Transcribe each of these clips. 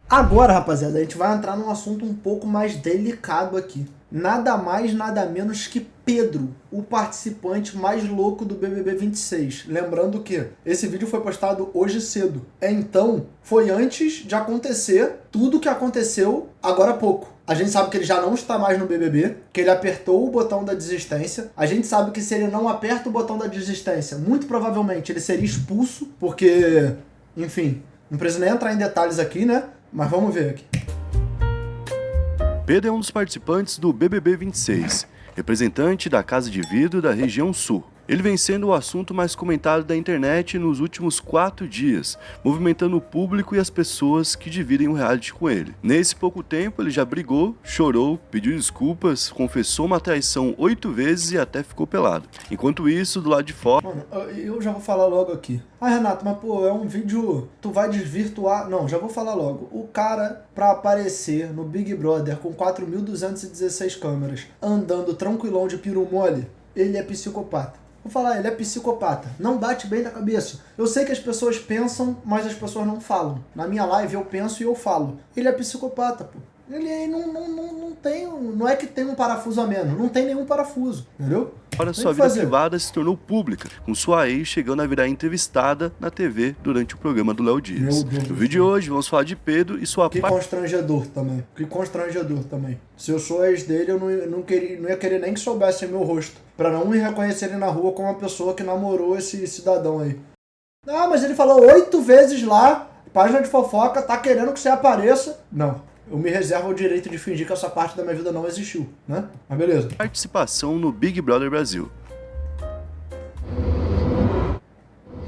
Agora, rapaziada, a gente vai entrar num assunto um pouco mais delicado aqui. Nada mais, nada menos que Pedro, o participante mais louco do BBB 26. Lembrando que esse vídeo foi postado hoje cedo. Então, foi antes de acontecer tudo o que aconteceu agora há pouco. A gente sabe que ele já não está mais no BBB, que ele apertou o botão da desistência. A gente sabe que se ele não aperta o botão da desistência, muito provavelmente ele seria expulso, porque, enfim, não preciso nem entrar em detalhes aqui, né? Mas vamos ver aqui. Pedro é um dos participantes do BBB 26, representante da Casa de Vidro da região sul. Ele vem sendo o assunto mais comentado da internet nos últimos 4 dias, movimentando o público e as pessoas que dividem o reality com ele. Nesse pouco tempo, ele já brigou, chorou, pediu desculpas, confessou uma traição 8 vezes e até ficou pelado. Enquanto isso, do lado de fora... Mano, eu já vou falar logo aqui. Ah, Renato, mas pô, é um vídeo... Tu vai desvirtuar... Não, já vou falar logo. O cara, pra aparecer no Big Brother com 4.216 câmeras, andando tranquilão de peru mole, ele é psicopata. Vou falar, ele é psicopata. Não bate bem na cabeça. Eu sei que as pessoas pensam, mas as pessoas não falam. Na minha live eu penso e eu falo. Ele é psicopata, pô. Ele não tem... Não é que tem um parafuso a menos. Não tem nenhum parafuso, entendeu? Agora sua vida privada se tornou pública, com sua ex chegando a virar entrevistada na TV durante o programa do Léo Dias. No vídeo de hoje vamos falar de Pedro e sua... Que constrangedor também. Que constrangedor também. Se eu sou ex dele, eu não ia querer nem que soubessem meu rosto. Pra não me reconhecerem na rua como uma pessoa que namorou esse cidadão aí. Ah, mas ele falou 8 vezes lá, página de fofoca, tá querendo que você apareça. Não. Eu me reservo o direito de fingir que essa parte da minha vida não existiu, né? Mas beleza. Participação no Big Brother Brasil.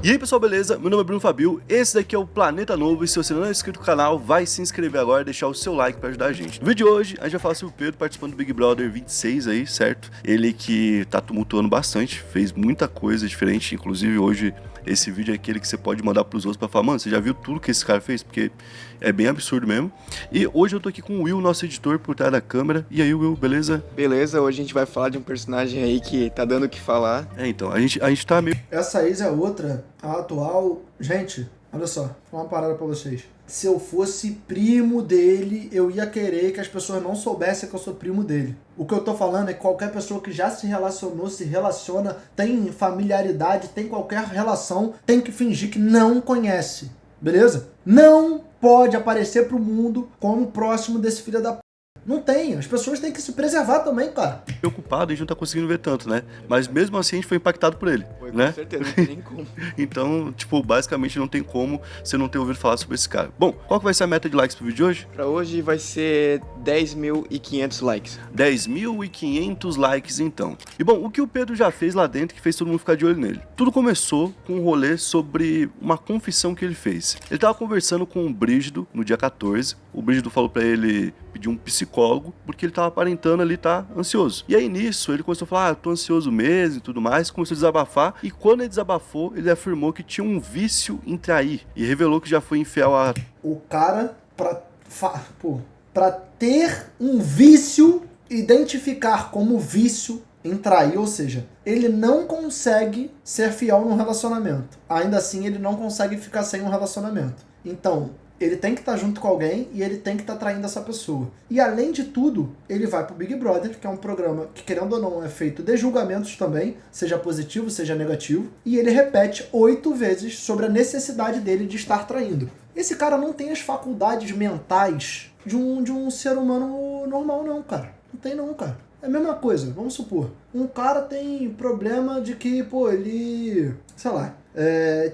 E aí pessoal, beleza? Meu nome é Bruno Fabio, esse daqui é o Planeta Novo e se você não é inscrito no canal, vai se inscrever agora e deixar o seu like pra ajudar a gente. No vídeo de hoje, a gente vai falar sobre o Pedro participando do Big Brother 26 aí, certo? Ele que tá tumultuando bastante, fez muita coisa diferente, inclusive hoje esse vídeo é aquele que você pode mandar pros outros pra falar, mano, você já viu tudo que esse cara fez? Porque é bem absurdo mesmo. E hoje eu tô aqui com o Will, nosso editor, por trás da câmera. E aí, Will, beleza? Beleza, hoje a gente vai falar de um personagem aí que tá dando o que falar. Então, a gente tá meio... Essa ex é outra, a atual... Gente, olha só, vou falar uma parada pra vocês. Se eu fosse primo dele, eu ia querer que as pessoas não soubessem que eu sou primo dele. O que eu tô falando é que qualquer pessoa que já se relacionou, se relaciona, tem familiaridade, tem qualquer relação, tem que fingir que não conhece. Beleza? Não pode aparecer pro mundo como próximo desse filho da p... Não tem, as pessoas têm que se preservar também, cara. Preocupado, a gente não tá conseguindo ver tanto, né? Mas mesmo assim a gente foi impactado por ele, Foi, né? com certeza, não tem nem como. Então, tipo, basicamente não tem como você não ter ouvido falar sobre esse cara. Bom, qual que vai ser a meta de likes pro vídeo de hoje? Pra hoje vai ser 10.500 likes. 10.500 likes então. E bom, o que o Pedro já fez lá dentro que fez todo mundo ficar de olho nele? Tudo começou com um rolê sobre uma confissão que ele fez. Ele tava conversando com o Brígido no dia 14. O Brígido falou pra ele pedir um psicólogo, porque ele tava aparentando ali tá ansioso. E aí nisso, ele começou a falar, eu tô ansioso mesmo e tudo mais, começou a desabafar, e quando ele desabafou, ele afirmou que tinha um vício em trair, e revelou que já foi infiel a... O cara, pra ter um vício, identificar como vício em trair, ou seja, ele não consegue ser fiel num relacionamento. Ainda assim, ele não consegue ficar sem um relacionamento. Então, ele tem que estar junto com alguém e ele tem que estar traindo essa pessoa. E além de tudo, ele vai pro Big Brother, que é um programa que, querendo ou não, é feito de julgamentos também, seja positivo, seja negativo, e ele repete 8 vezes sobre a necessidade dele de estar traindo. Esse cara não tem as faculdades mentais de um ser humano normal não, cara. Não tem não, cara. É a mesma coisa, vamos supor. Um cara tem problema de que, pô, ele... sei lá...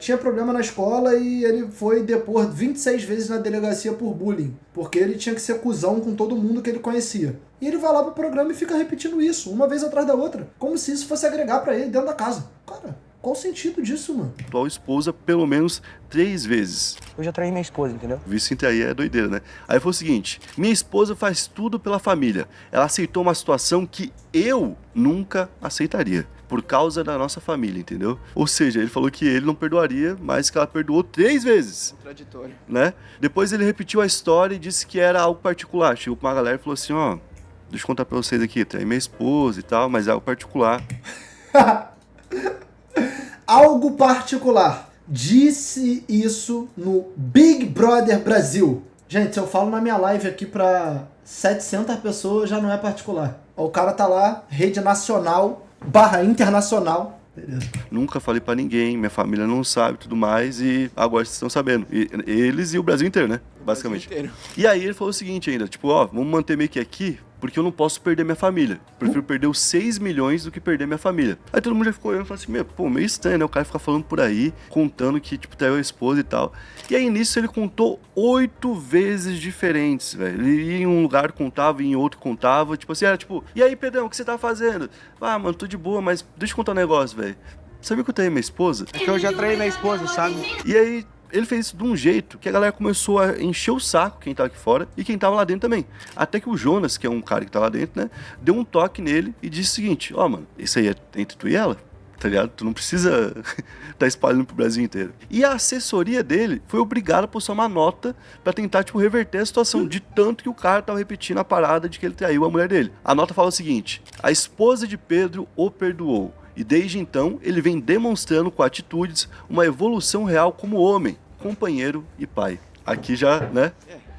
tinha problema na escola e ele foi depor 26 vezes na delegacia por bullying, porque ele tinha que ser cuzão com todo mundo que ele conhecia. E ele vai lá pro programa e fica repetindo isso, uma vez atrás da outra, como se isso fosse agregar pra ele dentro da casa. Cara, qual o sentido disso, mano? Atual esposa pelo menos 3 vezes. Eu já traí minha esposa, entendeu? Vício em trair é doideira, né? Aí foi o seguinte, minha esposa faz tudo pela família. Ela aceitou uma situação que eu nunca aceitaria. Por causa da nossa família, entendeu? Ou seja, ele falou que ele não perdoaria, mas que ela perdoou 3 vezes. Contraditório. Né? Depois ele repetiu a história e disse que era algo particular. Chegou pra uma galera e falou assim, ó, deixa eu contar pra vocês aqui, tem minha esposa e tal, mas é algo particular. Algo particular. Disse isso no Big Brother Brasil. Gente, se eu falo na minha live aqui pra 700 pessoas, já não é particular. O cara tá lá, rede nacional / internacional. Beleza. Nunca falei pra ninguém, minha família não sabe, tudo mais, e agora vocês estão sabendo. Eles e o Brasil inteiro, né? Basicamente. Inteiro. E aí ele falou o seguinte ainda, tipo, ó, vamos manter meio que aqui, porque eu não posso perder minha família. Prefiro perder os 6 milhões do que perder minha família. Aí todo mundo já ficou olhando e falou assim, pô, meio estranho, né? O cara fica falando por aí, contando que, tipo, traiu a esposa e tal. E aí nisso ele contou 8 vezes diferentes, velho. Ele ia em um lugar, contava, ia em outro, contava. Tipo assim, era tipo, e aí, Pedrão, o que você tá fazendo? Ah, mano, tô de boa, mas deixa eu contar um negócio, velho. Sabia que eu traí minha esposa? É que eu já traí minha esposa, sabe? E aí ele fez isso de um jeito que a galera começou a encher o saco, quem tava aqui fora, e quem tava lá dentro também. Até que o Jonas, que é um cara que tá lá dentro, né, deu um toque nele e disse o seguinte, ó, mano, isso aí é entre tu e ela, tá ligado? Tu não precisa tá espalhando pro Brasil inteiro. E a assessoria dele foi obrigada a postar uma nota pra tentar, tipo, reverter a situação, de tanto que o cara tava repetindo a parada de que ele traiu a mulher dele. A nota fala o seguinte, a esposa de Pedro o perdoou. E desde então, ele vem demonstrando com atitudes uma evolução real como homem, companheiro e pai. Aqui já, né?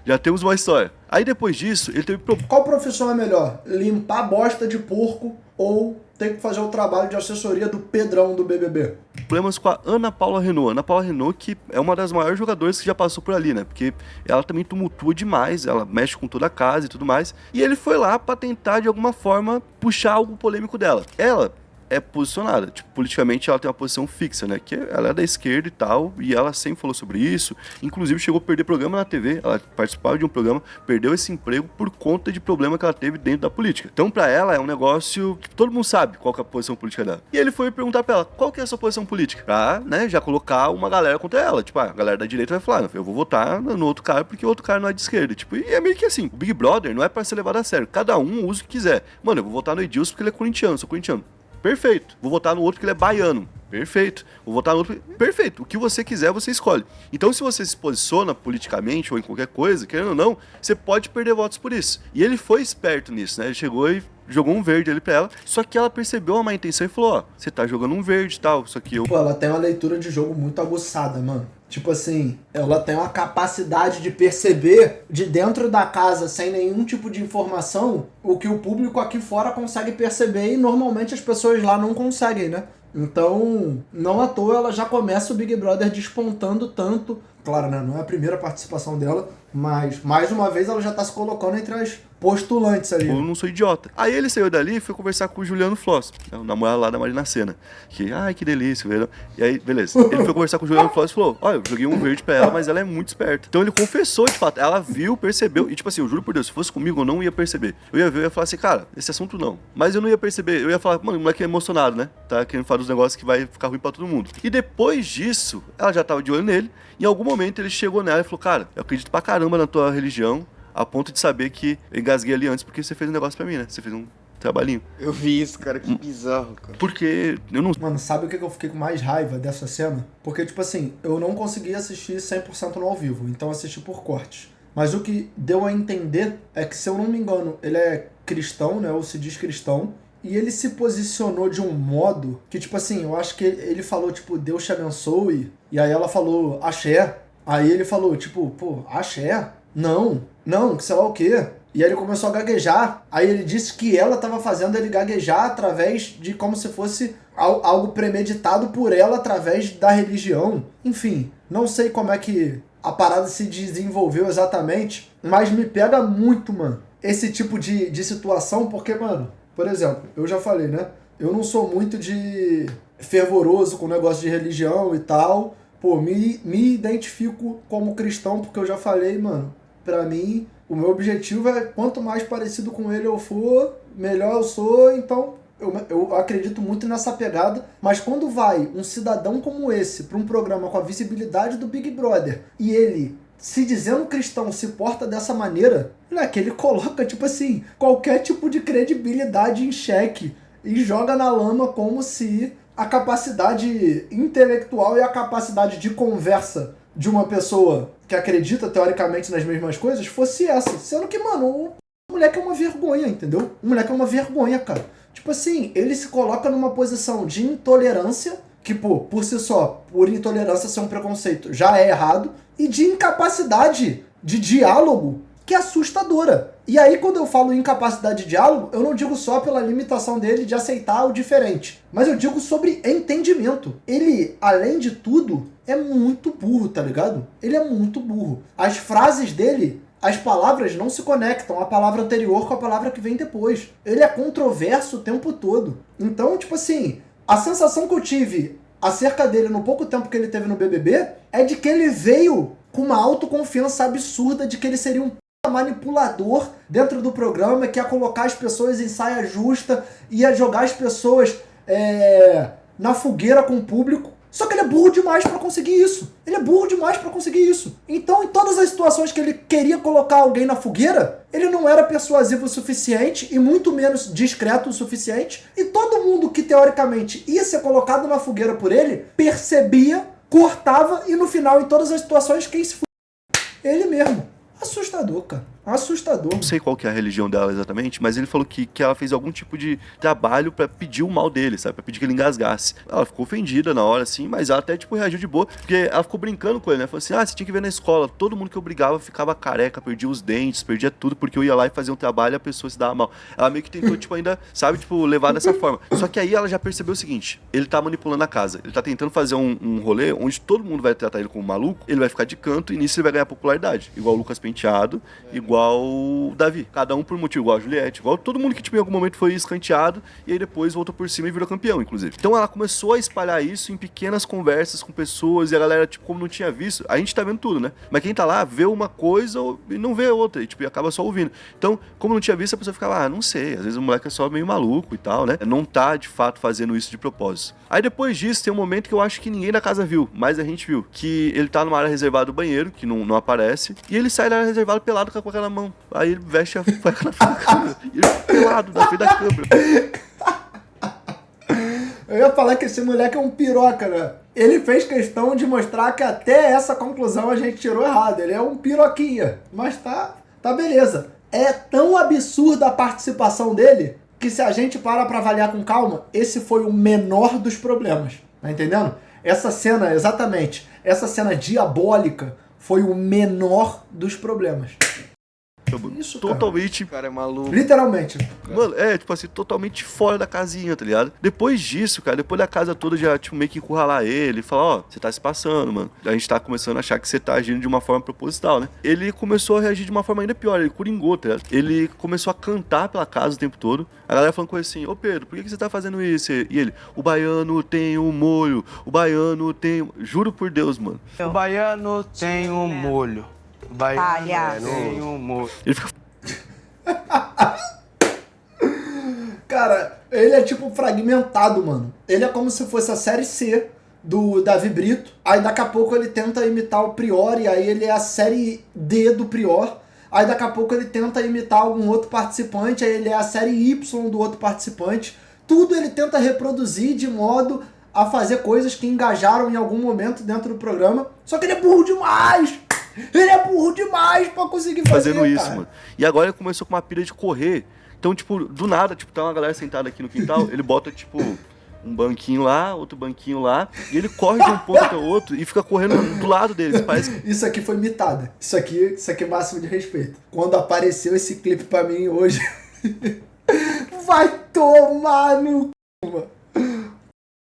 Já temos uma história. Aí depois disso, ele teve Qual profissão é melhor? Limpar bosta de porco ou ter que fazer o trabalho de assessoria do Pedrão do BBB? problemas com a Ana Paula Renault. Ana Paula Renault, que é uma das maiores jogadoras que já passou por ali, né? Porque ela também tumultua demais, ela mexe com toda a casa e tudo mais. E ele foi lá pra tentar, de alguma forma, puxar algo polêmico dela. Ela é posicionada, tipo, politicamente ela tem uma posição fixa, né, que ela é da esquerda e tal, e ela sempre falou sobre isso, inclusive chegou a perder programa na TV, ela participava de um programa, perdeu esse emprego por conta de problema que ela teve dentro da política. Então pra ela é um negócio, tipo, todo mundo sabe qual que é a posição política dela. E ele foi perguntar pra ela, qual que é a sua posição política? Pra, né, já colocar uma galera contra ela, tipo, a galera da direita vai falar, eu vou votar no outro cara porque o outro cara não é de esquerda, tipo, e é meio que assim, o Big Brother não é pra ser levado a sério, cada um usa o que quiser. Mano, eu vou votar no Edilson porque ele é corintiano, sou corintiano. Perfeito. Vou votar no outro que ele é baiano. Perfeito. Vou votar no outro... Perfeito. O que você quiser, você escolhe. Então, se você se posiciona politicamente ou em qualquer coisa, querendo ou não, você pode perder votos por isso. E ele foi esperto nisso, né? Ele chegou e jogou um verde ali pra ela, só que ela percebeu a má intenção e falou, ó, você tá jogando um verde e tal, só que eu... Pô, ela tem uma leitura de jogo muito aguçada, mano. Tipo assim, ela tem uma capacidade de perceber de dentro da casa, sem nenhum tipo de informação, o que o público aqui fora consegue perceber e normalmente as pessoas lá não conseguem, né? Então, não à toa ela já começa o Big Brother despontando tanto. Claro, né? Não é a primeira participação dela, mas mais uma vez ela já tá se colocando entre as postulantes ali. Eu não sou idiota. Aí ele saiu dali e foi conversar com o Juliano Floss, o namorado lá da Marina Sena. Que, ai, que delícia, velho. E aí, beleza. Ele foi conversar com o Juliano Floss e falou, olha, eu joguei um verde pra ela, mas ela é muito esperta. Então ele confessou, de fato. Ela viu, percebeu. E tipo assim, eu juro por Deus, se fosse comigo, eu não ia perceber. Eu ia ver, eu ia falar assim, cara, esse assunto não. Mas eu não ia perceber. Eu ia falar, mano, o moleque é emocionado, né? Tá querendo falar dos negócios que vai ficar ruim pra todo mundo. E depois disso, ela já tava de olho nele. Em algum momento ele chegou nela e falou, cara, eu acredito pra caramba na tua religião, a ponto de saber que eu engasguei ali antes porque você fez um negócio pra mim, né? Você fez um trabalhinho. Eu vi isso, cara, que bizarro, cara. Porque eu não... Mano, sabe o que eu fiquei com mais raiva dessa cena? Porque, tipo assim, eu não consegui assistir 100% no ao vivo, então assisti por cortes. Mas o que deu a entender é que, se eu não me engano, ele é cristão, né? Ou se diz cristão. E ele se posicionou de um modo que, tipo assim, eu acho que ele falou, tipo, Deus te abençoe. E aí ela falou, axé. Aí ele falou, tipo, pô, axé? Não, que sei lá o quê. E aí ele começou a gaguejar. Aí ele disse que ela tava fazendo ele gaguejar através de como se fosse algo premeditado por ela através da religião. Enfim, não sei como é que a parada se desenvolveu exatamente, mas me pega muito, mano, esse tipo de situação, porque, mano, por exemplo, eu já falei, né? Eu não sou muito de fervoroso com negócio de religião e tal. Pô, me identifico como cristão porque eu já falei, mano, pra mim, o meu objetivo é quanto mais parecido com ele eu for, melhor eu sou, então eu acredito muito nessa pegada. Mas quando vai um cidadão como esse pra um programa com a visibilidade do Big Brother e ele, se dizendo cristão, se porta dessa maneira, não é que ele coloca, tipo assim, qualquer tipo de credibilidade em xeque e joga na lama como se a capacidade intelectual e a capacidade de conversa de uma pessoa que acredita teoricamente nas mesmas coisas fosse essa. Sendo que, mano, o moleque é uma vergonha, entendeu? O moleque é uma vergonha, cara. Tipo assim, ele se coloca numa posição de intolerância, que, pô, por si só, por intolerância ser um preconceito, já é errado, e de incapacidade de diálogo que é assustadora. E aí, quando eu falo incapacidade de diálogo, eu não digo só pela limitação dele de aceitar o diferente, mas eu digo sobre entendimento. Ele, além de tudo, é muito burro, tá ligado? Ele é muito burro. As frases dele, as palavras não se conectam, a palavra anterior com a palavra que vem depois. Ele é controverso o tempo todo. Então, tipo assim, a sensação que eu tive acerca dele no pouco tempo que ele teve no BBB é de que ele veio com uma autoconfiança absurda de que ele seria um manipulador dentro do programa, que ia colocar as pessoas em saia justa, ia jogar as pessoas na fogueira com o público. Só que ele é burro demais pra conseguir isso. Ele é burro demais pra conseguir isso. Então, em todas as situações que ele queria colocar alguém na fogueira, ele não era persuasivo o suficiente e muito menos discreto o suficiente. E todo mundo que, teoricamente, ia ser colocado na fogueira por ele, percebia, cortava e, no final, em todas as situações, quem se ele mesmo. Assustador, cara. Assustador. Não sei qual que é a religião dela exatamente, mas ele falou que ela fez algum tipo de trabalho pra pedir o mal dele, sabe? Pra pedir que ele engasgasse. Ela ficou ofendida na hora, assim, mas ela até, tipo, reagiu de boa, porque ela ficou brincando com ele, né? Falou assim, você tinha que ver na escola, todo mundo que eu brigava ficava careca, perdia os dentes, perdia tudo, porque eu ia lá e fazia um trabalho e a pessoa se dava mal. Ela meio que tentou, tipo, ainda, sabe, tipo, levar dessa forma. Só que aí ela já percebeu o seguinte, ele tá manipulando a casa, ele tá tentando fazer um rolê onde todo mundo vai tratar ele como maluco, ele vai ficar de canto e nisso ele vai ganhar popularidade. Igual o Lucas Penteado, igual o Davi. Cada um por um motivo, igual a Juliette, igual todo mundo que tipo, em algum momento foi escanteado e aí depois voltou por cima e virou campeão, inclusive. Então ela começou a espalhar isso em pequenas conversas com pessoas e a galera, tipo, como não tinha visto, a gente tá vendo tudo, né? Mas quem tá lá vê uma coisa e não vê outra, e tipo, acaba só ouvindo. Então, como não tinha visto, a pessoa ficava, não sei, às vezes o moleque é só meio maluco e tal, né? Não tá, de fato, fazendo isso de propósito. Aí depois disso, tem um momento que eu acho que ninguém da casa viu, mas a gente viu, que ele tá numa área reservada do banheiro, que não aparece, e ele sai da área reservada pelado com aquela mão. Aí ele veste a faca na frente da câmera. E ele pelado na frente da câmera. Eu ia falar que esse moleque é um piroca, né? Ele fez questão de mostrar que até essa conclusão a gente tirou errado. Ele é um piroquinha. Mas tá beleza. É tão absurda a participação dele que se a gente para pra avaliar com calma, esse foi o menor dos problemas. Tá entendendo? Essa cena, exatamente, essa cena diabólica foi o menor dos problemas. Isso, cara. Totalmente. O cara é maluco. Literalmente. Mano, tipo assim, totalmente fora da casinha, tá ligado? Depois disso, cara, depois da casa toda já, tipo, meio que encurralar ele, falar, você tá se passando, mano. A gente tá começando a achar que você tá agindo de uma forma proposital, né? Ele começou a reagir de uma forma ainda pior, ele coringou, tá ligado? Ele começou a cantar pela casa o tempo todo. A galera falando com ele assim, Pedro, por que você tá fazendo isso? E ele, o baiano tem um molho, o baiano tem... Juro por Deus, mano. O baiano tem um molho. Baiano tem um molho. Ele fica... Cara, ele é tipo fragmentado, mano. Ele é como se fosse a série C do Davi Brito. Aí daqui a pouco ele tenta imitar o Prior, e aí ele é a série D do Prior. Aí daqui a pouco ele tenta imitar algum outro participante, aí ele é a série Y do outro participante. Tudo ele tenta reproduzir de modo a fazer coisas que engajaram em algum momento dentro do programa. Só que ele é burro demais! Ele é burro demais pra conseguir fazer fazendo isso, cara. mano. E agora ele começou com uma pilha de correr. Então, tipo, do nada, tipo, tá uma galera sentada aqui no quintal, ele bota, tipo, um banquinho lá, outro banquinho lá, e ele corre de um ponto até o outro e fica correndo do lado deles. Parece... Isso aqui foi mitada. Isso aqui é máximo de respeito. Quando apareceu esse clipe pra mim hoje, vai tomar no c, mano.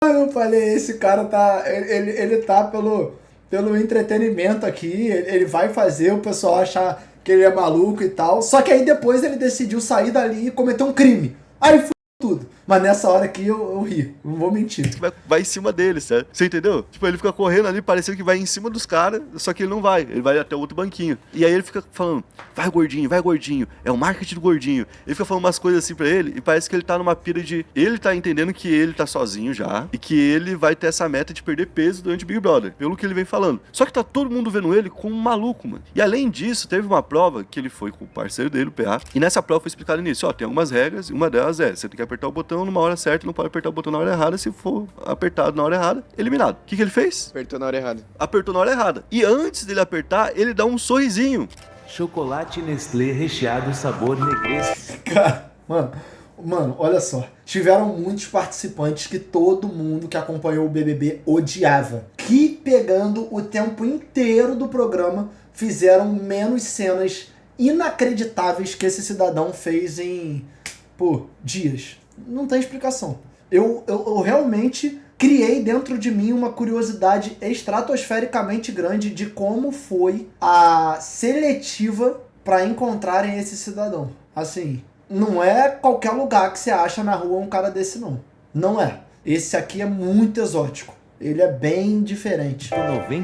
Eu falei, esse cara tá... Ele tá pelo entretenimento aqui, ele vai fazer o pessoal achar que ele é maluco e tal. Só que aí depois ele decidiu sair dali e cometer um crime. Aí foi tudo. Mas nessa hora aqui eu ri, não vou mentir. Vai em cima deles, certo? Você entendeu? Tipo, ele fica correndo ali, parecendo que vai em cima dos caras, só que ele não vai. Ele vai até o outro banquinho. E aí ele fica falando, vai gordinho. É o marketing do gordinho. Ele fica falando umas coisas assim pra ele e parece que ele tá numa pira de... Ele tá entendendo que ele tá sozinho já e que ele vai ter essa meta de perder peso durante o Big Brother, pelo que ele vem falando. Só que tá todo mundo vendo ele como um maluco, mano. E além disso, teve uma prova que ele foi com o parceiro dele, o PA, e nessa prova foi explicado nisso, tem algumas regras e uma delas é, você tem que apertar o botão numa hora certa, não pode apertar o botão na hora errada, se for apertado na hora errada, eliminado. O que ele fez? Apertou na hora errada. Apertou na hora errada. E antes dele apertar, ele dá um sorrisinho. Chocolate Nestlé recheado sabor negresco. Cara, mano, olha só. Tiveram muitos participantes que todo mundo que acompanhou o BBB odiava. Que pegando o tempo inteiro do programa fizeram menos cenas inacreditáveis que esse cidadão fez em, dias. Não tem explicação. Eu realmente criei dentro de mim uma curiosidade estratosfericamente grande de como foi a seletiva para encontrarem esse cidadão. Assim, não é qualquer lugar que você acha na rua um cara desse, não. Não é. Esse aqui é muito exótico. Ele é bem diferente.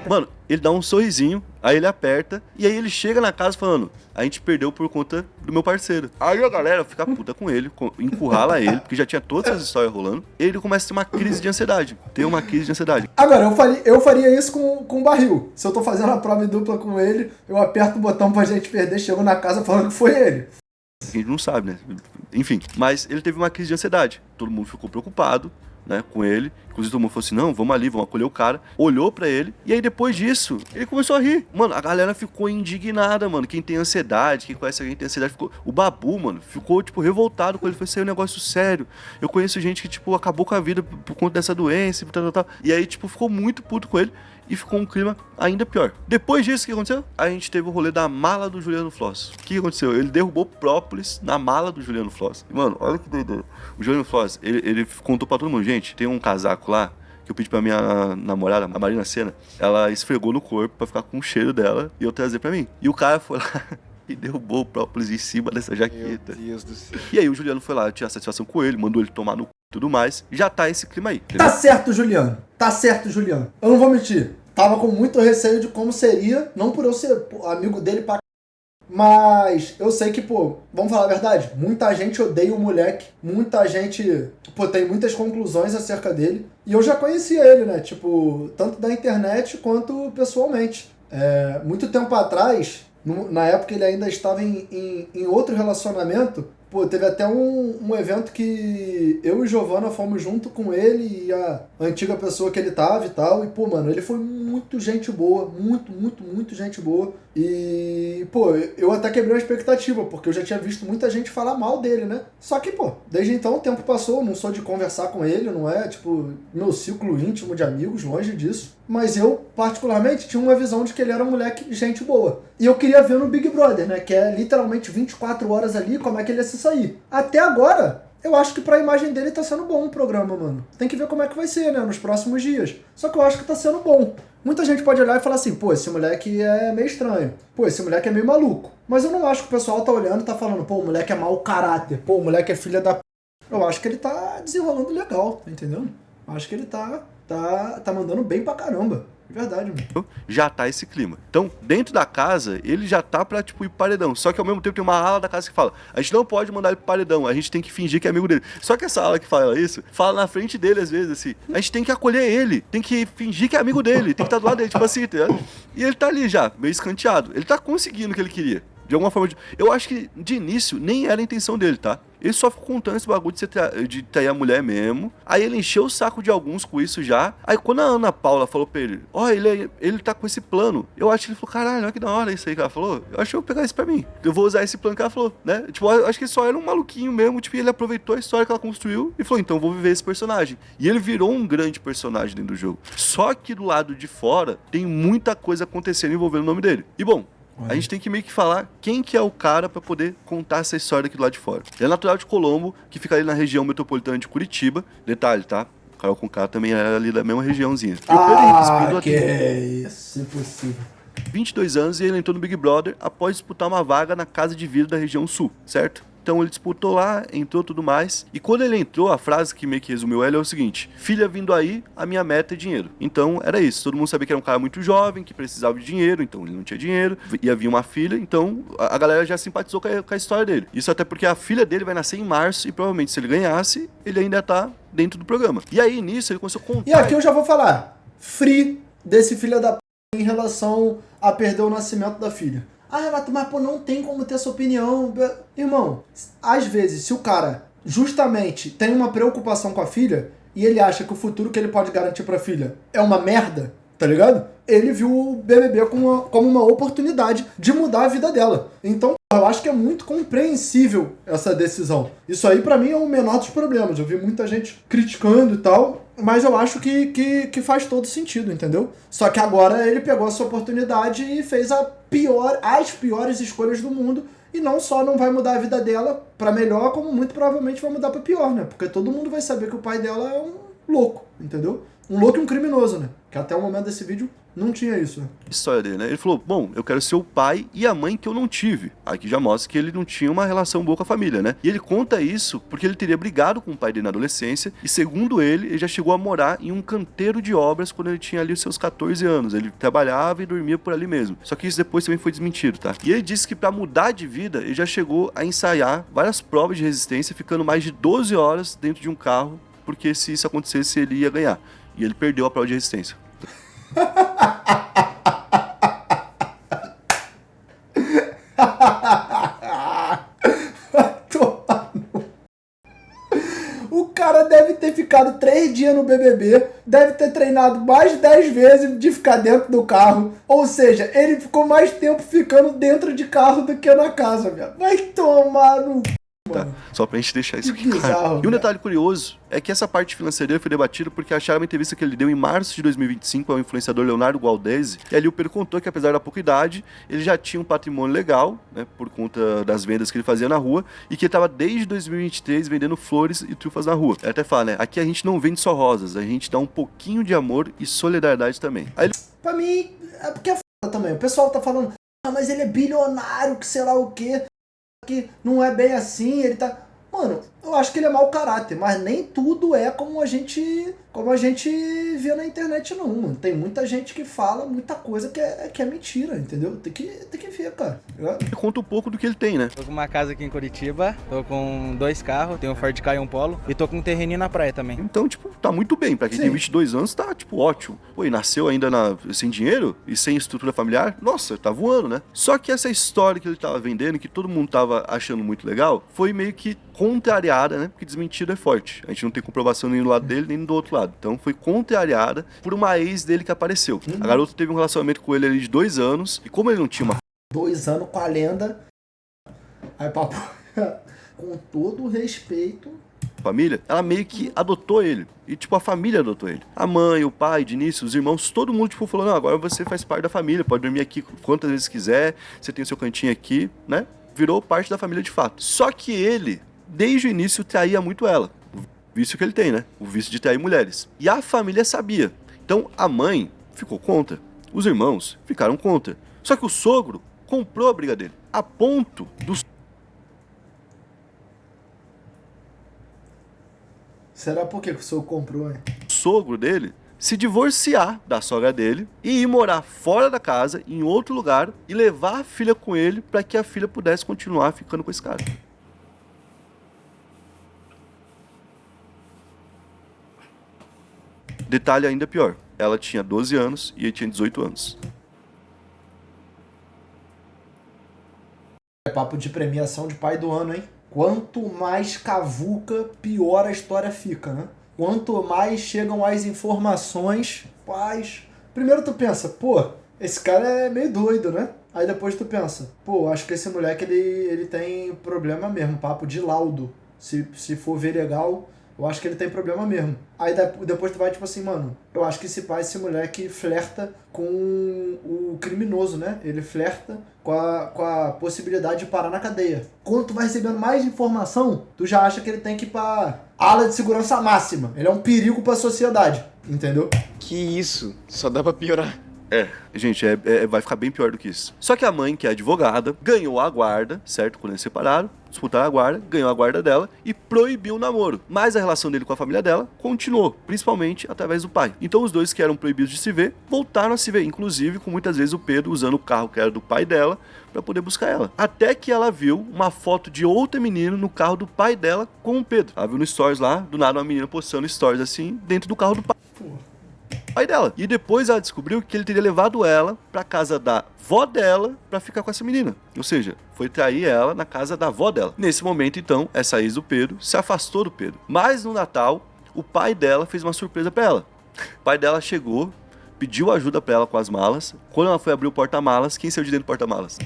Mano, ele dá um sorrisinho, aí ele aperta, e aí ele chega na casa falando, a gente perdeu por conta do meu parceiro. Aí a galera fica puta com ele, encurrala ele, porque já tinha todas essas histórias rolando, e ele começa a ter uma crise de ansiedade. Tem uma crise de ansiedade. Agora, eu faria isso com o barril. Se eu tô fazendo a prova em dupla com ele, eu aperto o botão pra gente perder, chego na casa falando que foi ele. A gente não sabe, né? Enfim, mas ele teve uma crise de ansiedade. Todo mundo ficou preocupado, né, com ele. Inclusive todo mundo falou assim, não, vamos ali, vamos acolher o cara. Olhou pra ele, e aí depois disso, ele começou a rir. Mano, a galera ficou indignada, mano. Quem tem ansiedade, quem conhece alguém que tem ansiedade, ficou... O Babu, mano, ficou, tipo, revoltado com ele. Falou, isso aí é um negócio sério. Eu conheço gente que, tipo, acabou com a vida por conta dessa doença e tal. E aí, tipo, ficou muito puto com ele. E ficou um clima ainda pior. Depois disso, o que aconteceu? A gente teve o rolê da mala do Juliano Floss. O que aconteceu? Ele derrubou própolis na mala do Juliano Floss. E, mano, olha que doideira. O Juliano Floss, ele contou pra todo mundo, gente, tem um casaco lá que eu pedi pra minha namorada, a Marina Senna, ela esfregou no corpo pra ficar com o cheiro dela e eu trazer pra mim. E o cara foi lá e derrubou o própolis em cima dessa jaqueta. Meu Deus do céu. E aí o Juliano foi lá tirar satisfação com ele, mandou ele tomar no c... e tudo mais. Já tá esse clima aí. Entendeu? Tá certo, Juliano. Tá certo, Juliano. Eu não vou mentir. Tava com muito receio de como seria, não por eu ser amigo dele pra c... mas eu sei que, vamos falar a verdade, muita gente odeia o moleque, muita gente, tem muitas conclusões acerca dele, e eu já conhecia ele, né, tanto da internet quanto pessoalmente. Muito tempo atrás, na época ele ainda estava em outro relacionamento, teve até um evento que eu e Giovana fomos junto com ele e a antiga pessoa que ele tava e tal. E, mano, ele foi muito gente boa. Muito gente boa. E, eu até quebrei uma expectativa, porque eu já tinha visto muita gente falar mal dele, né? Só que, desde então o tempo passou. Não sou de conversar com ele, não é, meu círculo íntimo de amigos, longe disso. Mas eu, particularmente, tinha uma visão de que ele era um moleque gente boa. E eu queria ver no Big Brother, né? Que é literalmente 24 horas ali, como é que ele ia se sair. Até agora, eu acho que pra imagem dele tá sendo bom o programa, mano. Tem que ver como é que vai ser, né? Nos próximos dias. Só que eu acho que tá sendo bom. Muita gente pode olhar e falar assim, esse moleque é meio estranho. Esse moleque é meio maluco. Mas eu não acho que o pessoal tá olhando e tá falando, o moleque é mau caráter. O moleque é filha da p... Eu acho que ele tá desenrolando legal, tá entendendo? Eu acho que ele tá mandando bem pra caramba. De verdade, mano. Já tá esse clima. Então, dentro da casa, ele já tá pra, ir pro paredão. Só que ao mesmo tempo tem uma ala da casa que fala, a gente não pode mandar ele pro paredão, a gente tem que fingir que é amigo dele. Só que essa ala que fala isso, fala na frente dele às vezes, assim, a gente tem que acolher ele, tem que fingir que é amigo dele, tem que estar do lado dele, tipo assim, tá ligado? E ele tá ali já, meio escanteado. Ele tá conseguindo o que ele queria. De alguma forma, eu acho que de início nem era a intenção dele, tá? Ele só ficou contando esse bagulho de trair a mulher mesmo. Aí ele encheu o saco de alguns com isso já. Aí quando a Ana Paula falou pra ele, ele tá com esse plano. Eu acho que ele falou, caralho, olha que da hora isso aí que ela falou. Eu acho que eu vou pegar isso pra mim. Eu vou usar esse plano que ela falou, né? Eu acho que ele só era um maluquinho mesmo. Ele aproveitou a história que ela construiu e falou, então eu vou viver esse personagem. E ele virou um grande personagem dentro do jogo. Só que do lado de fora tem muita coisa acontecendo envolvendo o nome dele. E bom, a gente tem que meio que falar quem que é o cara pra poder contar essa história aqui do lado de fora. Ele é natural de Colombo, que fica ali na região metropolitana de Curitiba. Detalhe, tá? Carol Conká também era ali da mesma regiãozinha. E o Pedro Henrique que é isso, impossível. 22 anos e ele entrou no Big Brother após disputar uma vaga na Casa de Vida da região sul, certo? Então ele disputou lá, entrou tudo mais. E quando ele entrou, a frase que meio que resumiu ele é o seguinte: filha vindo aí, a minha meta é dinheiro. Então era isso, todo mundo sabia que era um cara muito jovem, que precisava de dinheiro, então ele não tinha dinheiro, ia vir uma filha, então a galera já simpatizou com a história dele. Isso até porque a filha dele vai nascer em março e provavelmente se ele ganhasse, ele ainda tá dentro do programa. E aí nisso ele começou a contar. E aqui eu já vou falar, free desse filho da p... em relação a perder o nascimento da filha. Ah, Renato, mas não tem como ter essa opinião. Irmão, às vezes, se o cara justamente tem uma preocupação com a filha e ele acha que o futuro que ele pode garantir pra filha é uma merda, tá ligado? Ele viu o BBB como uma oportunidade de mudar a vida dela. Então, eu acho que é muito compreensível essa decisão. Isso aí, pra mim, é o menor dos problemas. Eu vi muita gente criticando e tal. Mas eu acho que faz todo sentido, entendeu? Só que agora ele pegou essa oportunidade e fez as piores escolhas do mundo. E não só não vai mudar a vida dela pra melhor, como muito provavelmente vai mudar pra pior, né? Porque todo mundo vai saber que o pai dela é um louco, entendeu? Um louco e um criminoso, né? Que até o momento desse vídeo não tinha isso, né? História dele, né? Ele falou, bom, eu quero ser o pai e a mãe que eu não tive. Aqui já mostra que ele não tinha uma relação boa com a família, né? E ele conta isso porque ele teria brigado com o pai dele na adolescência e, segundo ele já chegou a morar em um canteiro de obras quando ele tinha ali os seus 14 anos. Ele trabalhava e dormia por ali mesmo. Só que isso depois também foi desmentido, tá? E ele disse que pra mudar de vida, ele já chegou a ensaiar várias provas de resistência, ficando mais de 12 horas dentro de um carro, porque se isso acontecesse, ele ia ganhar. E ele perdeu a prova de resistência. O cara deve ter ficado 3 dias no BBB, deve ter treinado mais de 10 vezes de ficar dentro do carro. Ou seja, ele ficou mais tempo ficando dentro de carro do que na casa, velho. Vai tomar no... Tá? Só pra gente deixar isso aqui bizarro, claro. E um cara. detalhe curioso é que essa parte financeira dele foi debatida porque acharam uma entrevista que ele deu em março de 2025 ao influenciador Leonardo Gualdesi, e ali o Pedro contou que, apesar da pouca idade, ele já tinha um patrimônio legal, né, por conta das vendas que ele fazia na rua, e que ele estava desde 2023 vendendo flores e trufas na rua. Ele até fala, né, aqui a gente não vende só rosas, a gente dá um pouquinho de amor e solidariedade também. Aí ele... Pra mim, é porque é foda também. O pessoal tá falando, ah, mas ele é bilionário, que sei lá o quê, que não é bem assim, ele tá... Mano, eu acho que ele é mau caráter, mas nem tudo é como a gente vê na internet, não, mano. Tem muita gente que fala muita coisa que é mentira, entendeu? Tem que ver, cara. Ele conta um pouco do que ele tem, né? Tô com uma casa aqui em Curitiba, tô com 2 carros, tenho um Ford Ka e um Polo, e tô com um terreninho na praia também. Então, tipo, tá muito bem. Pra quem tem 22 anos, tá, tipo, ótimo. Pô, e nasceu ainda sem dinheiro e sem estrutura familiar? Nossa, tá voando, né? Só que essa história que ele tava vendendo, que todo mundo tava achando muito legal, foi meio que contrariada, né? Porque desmentida é forte. A gente não tem comprovação nem do lado dele, nem do outro lado. Então foi contrariada por uma ex dele que apareceu. A garota teve um relacionamento com ele ali de 2 anos, e como ele não tinha uma 2 anos com a lenda. Aí, papo, com todo o respeito. família, ela meio que adotou ele. E, tipo, a família adotou ele. A mãe, o pai, de início, os irmãos, todo mundo, tipo, falou, não, agora você faz parte da família, pode dormir aqui quantas vezes quiser, você tem o seu cantinho aqui, né? Virou parte da família de fato. Só que ele, desde o início, traía muito ela. O vício que ele tem, né? O vício de trair mulheres. E a família sabia. Então, a mãe ficou contra. Os irmãos ficaram contra. Só que o sogro comprou a briga dele. A ponto do Será por que o senhor comprou, hein? sogro dele se divorciar da sogra dele e ir morar fora da casa, em outro lugar, e levar a filha com ele para que a filha pudesse continuar ficando com esse cara. Detalhe ainda pior, ela tinha 12 anos e ele tinha 18 anos. É papo de premiação de pai do ano, hein? Quanto mais cavuca, pior a história fica, né? Quanto mais chegam as informações, paz... Primeiro tu pensa, pô, esse cara é meio doido, né? Aí depois tu pensa, pô, acho que esse moleque, ele tem problema mesmo, papo de laudo. Se for ver legal, eu acho que ele tem problema mesmo. Aí depois tu vai tipo assim, mano, eu acho que esse moleque flerta com o criminoso, né? Ele flerta com a possibilidade de parar na cadeia. Quando tu vai recebendo mais informação, tu já acha que ele tem que ir pra ala de segurança máxima. Ele é um perigo pra sociedade, entendeu? Que isso? Só dá pra piorar. Gente, vai ficar bem pior do que isso. Só que a mãe, que é advogada, ganhou a guarda, certo? Quando eles se separaram, disputaram a guarda, ganhou a guarda dela e proibiu o namoro. Mas a relação dele com a família dela continuou, principalmente através do pai. Então os dois que eram proibidos de se ver, voltaram a se ver, inclusive com muitas vezes o Pedro usando o carro que era do pai dela pra poder buscar ela. Até que ela viu uma foto de outra menina no carro do pai dela com o Pedro. Ela viu no stories lá, do nada uma menina postando stories assim, dentro do carro do pai dela. E depois ela descobriu que ele teria levado ela pra casa da vó dela pra ficar com essa menina. Ou seja, foi trair ela na casa da avó dela. Nesse momento, então, essa ex do Pedro se afastou do Pedro. Mas no Natal, o pai dela fez uma surpresa pra ela. O pai dela chegou, pediu ajuda pra ela com as malas. Quando ela foi abrir o porta-malas, quem saiu de dentro do porta-malas?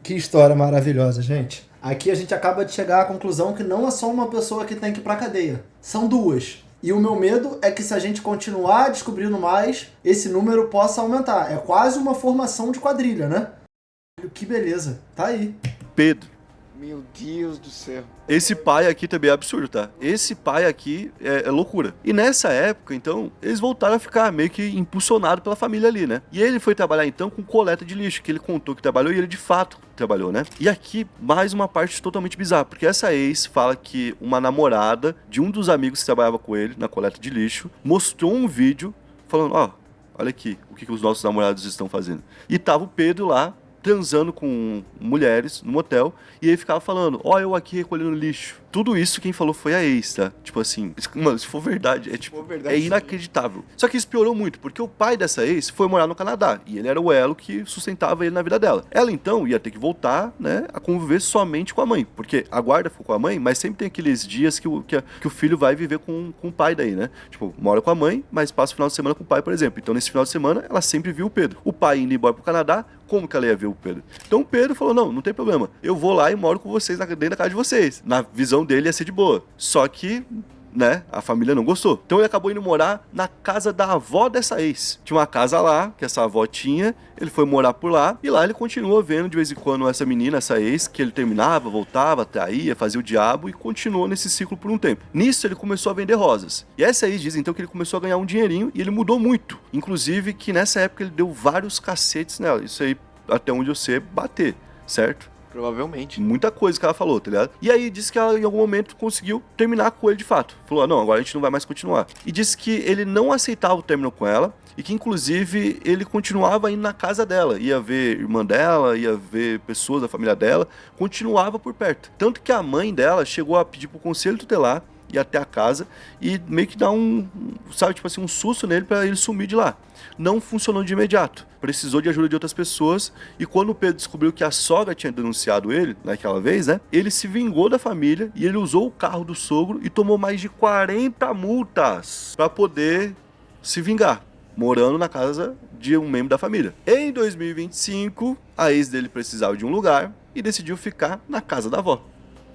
Que história maravilhosa, gente. Aqui a gente acaba de chegar à conclusão que não é só uma pessoa que tem que ir pra cadeia. São duas. E o meu medo é que se a gente continuar descobrindo mais, esse número possa aumentar. É quase uma formação de quadrilha, né? Que beleza. Tá aí. Pedro. Meu Deus do céu. Esse pai aqui também é absurdo, tá? Esse pai aqui é loucura. E nessa época, então, eles voltaram a ficar meio que impulsionados pela família ali, né? E ele foi trabalhar, então, com coleta de lixo, que ele contou que trabalhou e ele de fato trabalhou, né? E aqui, mais uma parte totalmente bizarra, porque essa ex fala que uma namorada de um dos amigos que trabalhava com ele na coleta de lixo mostrou um vídeo falando, ó, olha aqui, o que os nossos namorados estão fazendo. E tava o Pedro lá, transando com mulheres no motel, e ele ficava falando, ó, eu aqui recolhendo lixo. Tudo isso quem falou foi a ex, tá? Tipo assim, mano, se for verdade, é inacreditável. Só que isso piorou muito, porque o pai dessa ex foi morar no Canadá, e ele era o elo que sustentava ele na vida dela. Ela, então, ia ter que voltar, né, a conviver somente com a mãe, porque a guarda ficou com a mãe, mas sempre tem aqueles dias que o filho vai viver com o pai daí, né? Tipo, mora com a mãe, mas passa o final de semana com o pai, por exemplo. Então, nesse final de semana, ela sempre viu o Pedro. O pai indo embora pro Canadá, como que ela ia ver o Pedro? Então o Pedro falou, não tem problema, eu vou lá e moro com vocês dentro da casa de vocês. Na visão dele ia ser de boa. Só que, né, a família não gostou. Então ele acabou indo morar na casa da avó dessa ex. Tinha uma casa lá, que essa avó tinha, ele foi morar por lá, e lá ele continuou vendo de vez em quando essa menina, essa ex, que ele terminava, voltava, traía, fazia o diabo, e continuou nesse ciclo por um tempo. Nisso ele começou a vender rosas. E essa ex diz então que ele começou a ganhar um dinheirinho, e ele mudou muito. Inclusive que nessa época ele deu vários cacetes nela. Isso aí, até onde eu sei, bater, certo? Provavelmente. Muita coisa que ela falou, tá ligado? E aí disse que ela em algum momento conseguiu terminar com ele de fato. Falou, não, agora a gente não vai mais continuar. E disse que ele não aceitava o término com ela e que inclusive ele continuava indo na casa dela. Ia ver irmã dela, ia ver pessoas da família dela, continuava por perto. Tanto que a mãe dela chegou a pedir pro conselho tutelar ir até a casa e meio que dar sabe, tipo assim, um susto nele pra ele sumir de lá. Não funcionou de imediato. Precisou de ajuda de outras pessoas e quando o Pedro descobriu que a sogra tinha denunciado ele, naquela vez, né, ele se vingou da família e ele usou o carro do sogro e tomou mais de 40 multas pra poder se vingar, morando na casa de um membro da família. Em 2025, a ex dele precisava de um lugar e decidiu ficar na casa da avó,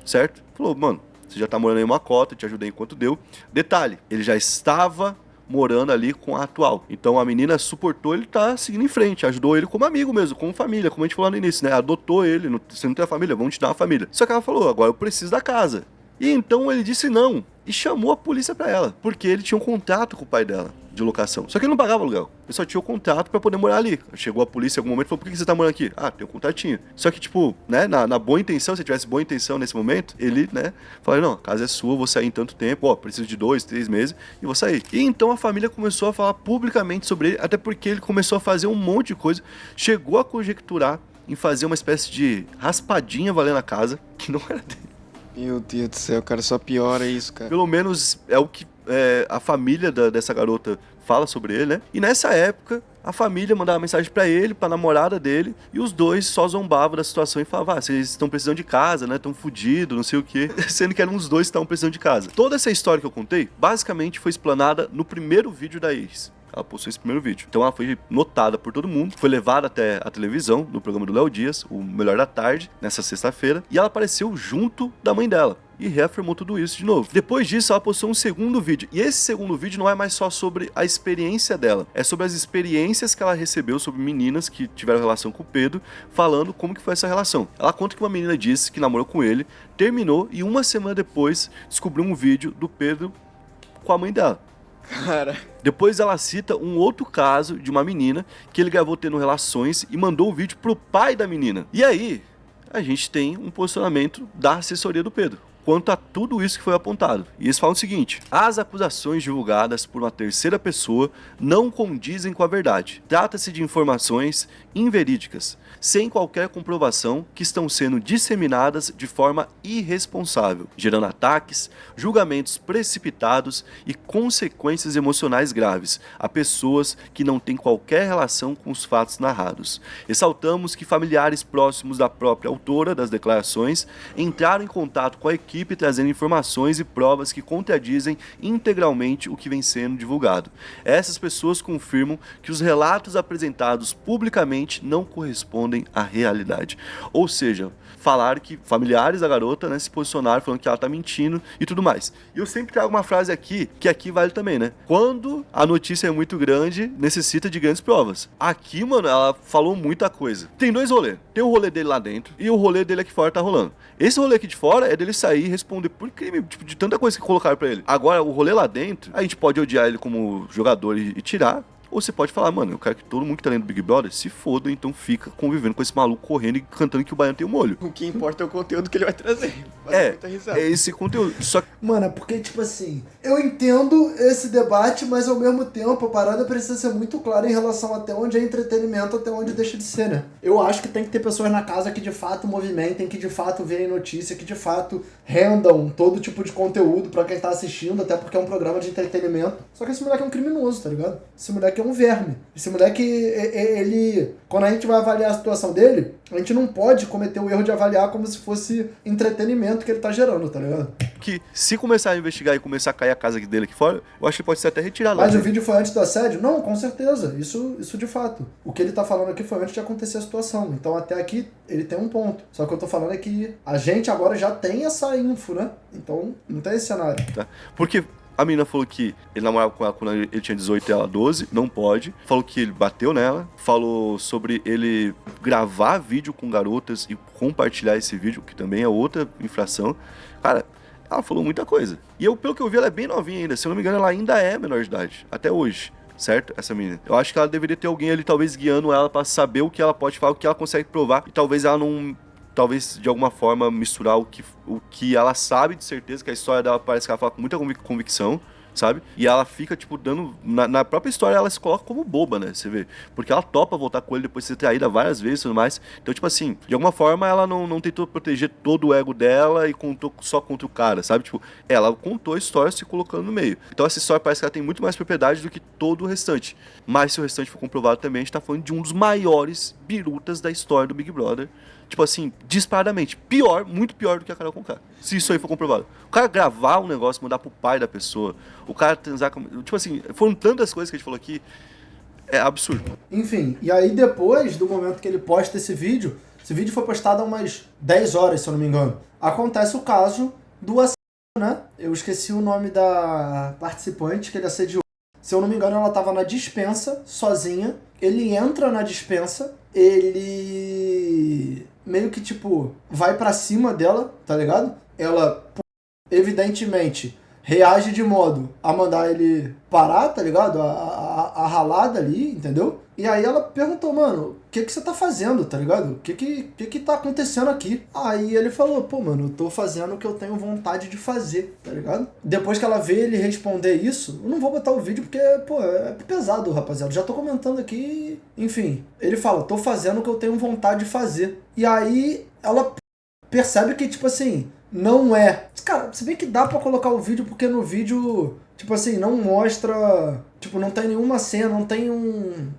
certo? Falou, mano, você já tá morando em uma cota, te ajudei enquanto deu. Detalhe, ele já estava morando ali com a atual. Então a menina suportou ele tá seguindo em frente, ajudou ele como amigo mesmo, como família, como a gente falou no início, né? Adotou ele, você não tem a família, vamos te dar uma família. Só que ela falou, agora eu preciso da casa. E então ele disse não e chamou a polícia pra ela, porque ele tinha um contrato com o pai dela de locação. Só que ele não pagava aluguel, ele só tinha o contrato pra poder morar ali. Chegou a polícia em algum momento e falou, por que você tá morando aqui? Ah, tem um contratinho. Só que tipo, né, na boa intenção, se tivesse boa intenção nesse momento, ele, né, falou, não, a casa é sua, vou sair em tanto tempo, ó, preciso de 2, 3 meses e vou sair. E então a família começou a falar publicamente sobre ele, até porque ele começou a fazer um monte de coisa, chegou a conjecturar em fazer uma espécie de raspadinha valendo a casa, que não era dele. Meu Deus do céu, cara, só piora isso, cara. Pelo menos é o que a família dessa garota fala sobre ele, né? E nessa época, a família mandava mensagem pra ele, pra namorada dele, e os dois só zombavam da situação e falavam, vocês estão precisando de casa, né? Estão fodidos, não sei o quê. Sendo que eram os dois que estavam precisando de casa. Toda essa história que eu contei, basicamente foi explanada no primeiro vídeo da ex. Ela postou esse primeiro vídeo. Então ela foi notada por todo mundo, foi levada até a televisão, no programa do Léo Dias, o Melhor da Tarde, nessa sexta-feira, e ela apareceu junto da mãe dela. E reafirmou tudo isso de novo. Depois disso, ela postou um segundo vídeo. E esse segundo vídeo não é mais só sobre a experiência dela. É sobre as experiências que ela recebeu sobre meninas que tiveram relação com o Pedro, falando como que foi essa relação. Ela conta que uma menina disse que namorou com ele, terminou e uma semana depois descobriu um vídeo do Pedro com a mãe dela. Cara. Depois ela cita um outro caso de uma menina que ele gravou tendo relações e mandou o vídeo pro pai da menina. E aí, a gente tem um posicionamento da assessoria do Pedro quanto a tudo isso que foi apontado. E eles falam o seguinte: as acusações divulgadas por uma terceira pessoa não condizem com a verdade. Trata-se de informações inverídicas, sem qualquer comprovação, que estão sendo disseminadas de forma irresponsável, gerando ataques, julgamentos precipitados e consequências emocionais graves a pessoas que não têm qualquer relação com os fatos narrados. Ressaltamos que familiares próximos da própria autora das declarações entraram em contato com a equipe equipe trazendo informações e provas que contradizem integralmente o que vem sendo divulgado. Essas pessoas confirmam que os relatos apresentados publicamente não correspondem à realidade. Ou seja, falaram que familiares da garota, né, se posicionaram falando que ela tá mentindo e tudo mais. E eu sempre trago uma frase aqui, que aqui vale também, né? Quando a notícia é muito grande, necessita de grandes provas. Aqui, mano, ela falou muita coisa. Tem dois rolês. Tem o rolê dele lá dentro e o rolê dele aqui fora tá rolando. Esse rolê aqui de fora é dele sair e responder por crime, tipo, de tanta coisa que colocaram pra ele. Agora, o rolê lá dentro, a gente pode odiar ele como jogador e tirar. Ou você pode falar, mano, eu quero que todo mundo que tá lendo Big Brother se foda, então fica convivendo com esse maluco correndo e cantando que o baiano tem um molho. O que importa é o conteúdo que ele vai trazer. É esse conteúdo. Só que... Mano, é porque, tipo assim, eu entendo esse debate, mas ao mesmo tempo a parada precisa ser muito clara em relação até onde é entretenimento, até onde deixa de ser, né? Eu acho que tem que ter pessoas na casa que de fato movimentem, que de fato virem notícia, que de fato rendam todo tipo de conteúdo pra quem tá assistindo, até porque é um programa de entretenimento. Só que esse moleque é um criminoso, tá ligado? Esse moleque é um verme. Esse moleque, ele... Quando a gente vai avaliar a situação dele, a gente não pode cometer o erro de avaliar como se fosse entretenimento que ele tá gerando, tá ligado? Que se começar a investigar e começar a cair a casa dele aqui fora, eu acho que pode ser até retirado. Mas o vídeo foi antes do assédio? Não, com certeza. Isso de fato. O que ele tá falando aqui foi antes de acontecer a situação. Então até aqui ele tem um ponto. Só que eu tô falando é que a gente agora já tem essa info, né? Então não tem esse cenário. Tá? Porque... A menina falou que ele namorava com ela quando ele tinha 18 e ela 12, não pode. Falou que ele bateu nela. Falou sobre ele gravar vídeo com garotas e compartilhar esse vídeo, que também é outra infração. Cara, ela falou muita coisa. E eu, pelo que eu vi, ela é bem novinha ainda. Se eu não me engano, ela ainda é menor de idade, até hoje. Certo? Essa menina. Eu acho que ela deveria ter alguém ali, talvez, guiando ela pra saber o que ela pode falar, o que ela consegue provar. E talvez ela não... Talvez, de alguma forma, misturar o que ela sabe de certeza, que a história dela parece que ela fala com muita convicção, sabe? E ela fica, tipo, dando... Na própria história, ela se coloca como boba, né? Você vê. Porque ela topa voltar com ele depois de ser traída várias vezes e tudo mais. Então, tipo assim, de alguma forma, ela não tentou proteger todo o ego dela e contou só contra o cara, sabe? Tipo, ela contou a história se colocando no meio. Então, essa história parece que ela tem muito mais propriedade do que todo o restante. Mas, se o restante for comprovado também, a gente tá falando de um dos maiores birutas da história do Big Brother. Tipo assim, disparadamente. Pior, muito pior do que a Carol Conká. Se isso aí for comprovado. O cara gravar um negócio, mandar pro pai da pessoa. O cara transar com... Tipo assim, foram tantas coisas que a gente falou aqui. É absurdo. Enfim, e aí depois do momento que ele posta esse vídeo foi postado há umas 10 horas, se eu não me engano. Acontece o caso do assédio, né? Eu esqueci o nome da participante que ele assediou. Se eu não me engano, ela tava na despensa, sozinha. Ele entra na despensa, ele... meio que, tipo, vai pra cima dela, tá ligado? Ela, evidentemente, reage de modo a mandar ele parar, tá ligado? A ralada ali, entendeu? E aí ela perguntou, mano, o que você tá fazendo, tá ligado? O que tá acontecendo aqui? Aí ele falou, pô, mano, eu tô fazendo o que eu tenho vontade de fazer, tá ligado? Depois que ela vê ele responder isso, eu não vou botar o vídeo porque, pô, é pesado, rapaziada. Já tô comentando aqui, enfim. Ele fala, tô fazendo o que eu tenho vontade de fazer. E aí ela percebe que, tipo assim, não é... Cara, se bem que dá pra colocar o vídeo, porque no vídeo, tipo assim, não mostra... Tipo, não tem nenhuma cena, não tem um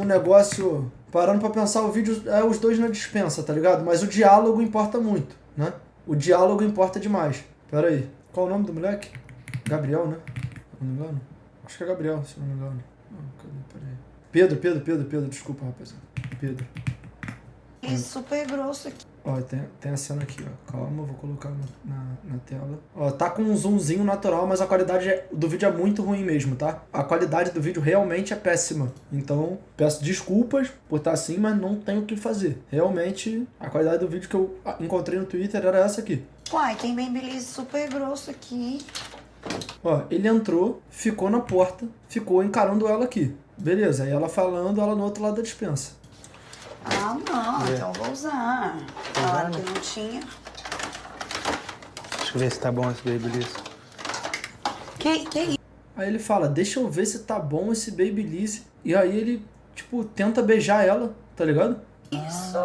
negócio... Parando pra pensar, o vídeo é os dois na dispensa, tá ligado? Mas o diálogo importa muito, né? O diálogo importa demais. Pera aí. Qual o nome do moleque? Gabriel, né? Se não me engano. Acho que é Gabriel, se não me engano. Pera aí. Pedro. Desculpa, rapaziada. Pedro. Super grosso aqui. Ó, tem a cena aqui, ó. Calma, vou colocar na tela. Ó, tá com um zoomzinho natural, mas a qualidade do vídeo é muito ruim mesmo, tá? A qualidade do vídeo realmente é péssima. Então, peço desculpas por estar assim, mas não tenho o que fazer. Realmente, a qualidade do vídeo que eu encontrei no Twitter era essa aqui. Uai, tem Babyliss super grosso aqui. Ó, ele entrou, ficou na porta, ficou encarando ela aqui. Beleza, aí ela falando, ela no outro lado da dispensa. Ah, não, então eu vou usar. Falaram que não tinha. Deixa eu ver se tá bom esse Babyliss. Que isso? Aí ele fala, deixa eu ver se tá bom esse Babyliss. E aí ele, tipo, tenta beijar ela, tá ligado? Isso.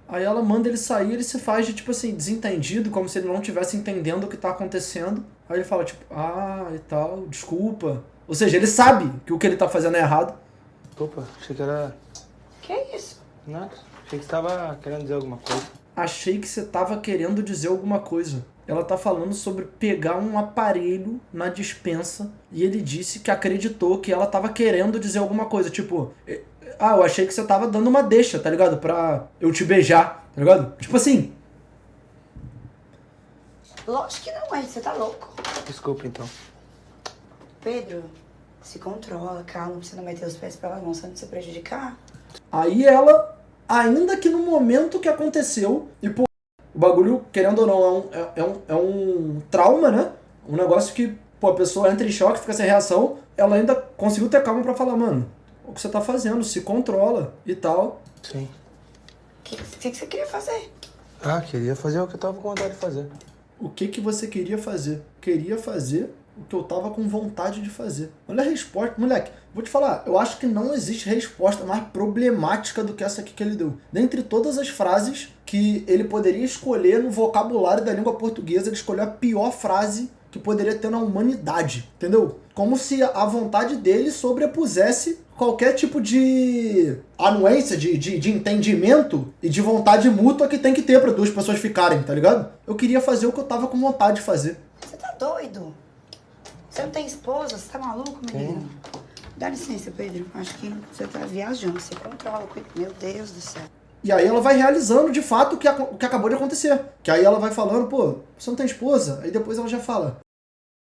Aí ela manda ele sair, ele se faz de, tipo assim, desentendido, como se ele não estivesse entendendo o que tá acontecendo. Aí ele fala, tipo, e tal, desculpa. Ou seja, ele sabe que o que ele tá fazendo é errado. Opa, achei que era... Que isso? Nada, achei que você tava querendo dizer alguma coisa. achei que você tava querendo dizer alguma coisa. Ela tá falando sobre pegar um aparelho na despensa e ele disse que acreditou que ela tava querendo dizer alguma coisa. Tipo, eu achei que você tava dando uma deixa, tá ligado? Pra eu te beijar, tá ligado? Tipo assim. Lógico que não, você tá louco. Desculpa, então. Pedro, se controla, calma, não precisa meter os pés pra bagunça antes de se prejudicar. Aí ela, ainda que no momento que aconteceu, e pô, o bagulho, querendo ou não, é um trauma, né? Um negócio que, pô, a pessoa entra em choque, fica sem reação, ela ainda conseguiu ter calma pra falar, mano, o que você tá fazendo? Se controla e tal. Sim. O que você queria fazer? Ah, queria fazer o que eu tava com vontade de fazer. O que você queria fazer? Queria fazer o que eu tava com vontade de fazer. Olha a resposta. Moleque, vou te falar, eu acho que não existe resposta mais problemática do que essa aqui que ele deu. Dentre todas as frases que ele poderia escolher no vocabulário da língua portuguesa, ele escolheu a pior frase que poderia ter na humanidade, entendeu? Como se a vontade dele sobrepusesse qualquer tipo de anuência, de entendimento e de vontade mútua que tem que ter para duas pessoas ficarem, tá ligado? Eu queria fazer o que eu tava com vontade de fazer. Você tá doido? Você não tem esposa? Você tá maluco, menino? Dá licença, Pedro. Acho que você tá viajando. Você controla. Meu Deus do céu. E aí ela vai realizando, de fato, o que acabou de acontecer. Que aí ela vai falando, pô, você não tem esposa? Aí depois ela já fala,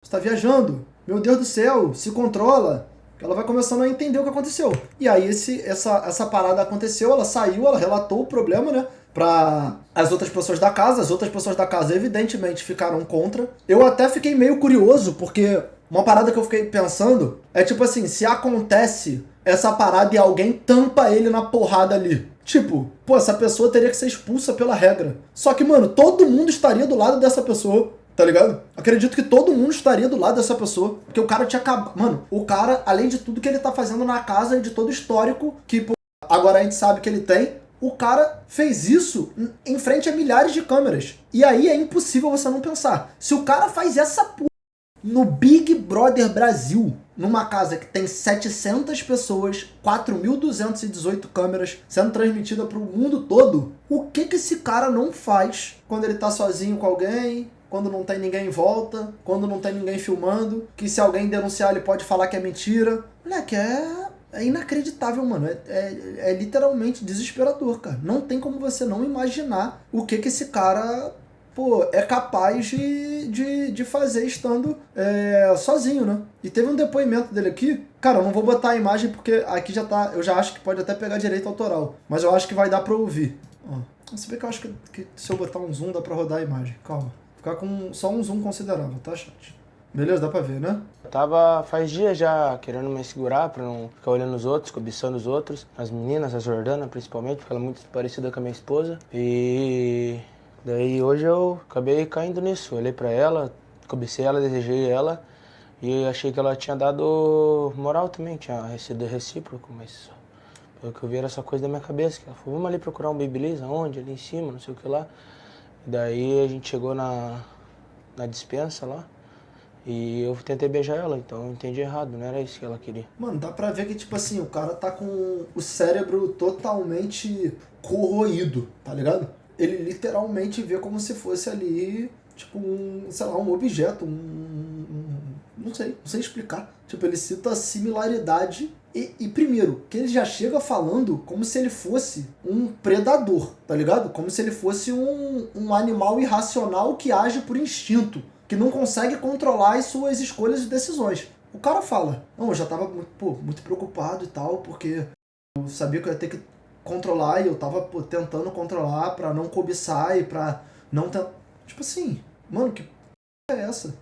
você tá viajando? Meu Deus do céu, se controla. Ela vai começando a entender o que aconteceu. E aí essa parada aconteceu, ela saiu, ela relatou o problema, né? Pra as outras pessoas da casa. As outras pessoas da casa, evidentemente, ficaram contra. Eu até fiquei meio curioso, porque uma parada que eu fiquei pensando é tipo assim, se acontece essa parada e alguém tampa ele na porrada ali. Tipo, pô, essa pessoa teria que ser expulsa pela regra. Só que, mano, todo mundo estaria do lado dessa pessoa. Tá ligado? Acredito que todo mundo estaria do lado dessa pessoa. Porque o cara tinha acabado. Mano, o cara, além de tudo que ele tá fazendo na casa e de todo o histórico que, pô, agora a gente sabe que ele tem, o cara fez isso em frente a milhares de câmeras. E aí é impossível você não pensar. Se o cara faz essa porra no Big Brother Brasil, numa casa que tem 700 pessoas, 4.218 câmeras sendo transmitida pro mundo todo, o que esse cara não faz quando ele tá sozinho com alguém? Quando não tem ninguém em volta, quando não tem ninguém filmando, que se alguém denunciar ele pode falar que é mentira. Moleque, é inacreditável, mano. É literalmente desesperador, cara. Não tem como você não imaginar o que esse cara, pô, é capaz de fazer estando sozinho, né? E teve um depoimento dele aqui. Cara, eu não vou botar a imagem porque aqui já tá... Eu já acho que pode até pegar direito autoral. Mas eu acho que vai dar pra ouvir. Ó. Se bem que eu acho que se eu botar um zoom dá pra rodar a imagem. Calma. Ficar com só um zoom considerável, tá, chat? Beleza, dá pra ver, né? Eu tava faz dias já querendo me segurar pra não ficar olhando os outros, cobiçando os outros. As meninas, a Jordana principalmente, porque ela é muito parecida com a minha esposa. E daí hoje eu acabei caindo nisso. Olhei pra ela, cobicei ela, desejei ela. E achei que ela tinha dado moral também, tinha sido recíproco, mas pelo que eu vi era só coisa da minha cabeça. Ela falou, vamos ali procurar um Babyliss, aonde? Ali em cima, não sei o que lá. Daí a gente chegou na dispensa lá e eu tentei beijar ela, então eu entendi errado, não era isso que ela queria. Mano, dá pra ver que, tipo assim, o cara tá com o cérebro totalmente corroído, tá ligado? Ele literalmente vê como se fosse ali, tipo, sei lá, um objeto, não sei explicar. Tipo, ele cita a similaridade e primeiro, que ele já chega falando como se ele fosse um predador, tá ligado? Como se ele fosse um animal irracional que age por instinto, que não consegue controlar as suas escolhas e decisões. O cara fala, não, eu já tava muito preocupado e tal, porque eu sabia que eu ia ter que controlar e eu tava tentando controlar pra não cobiçar e pra não tentar... Tipo assim, mano, que é essa?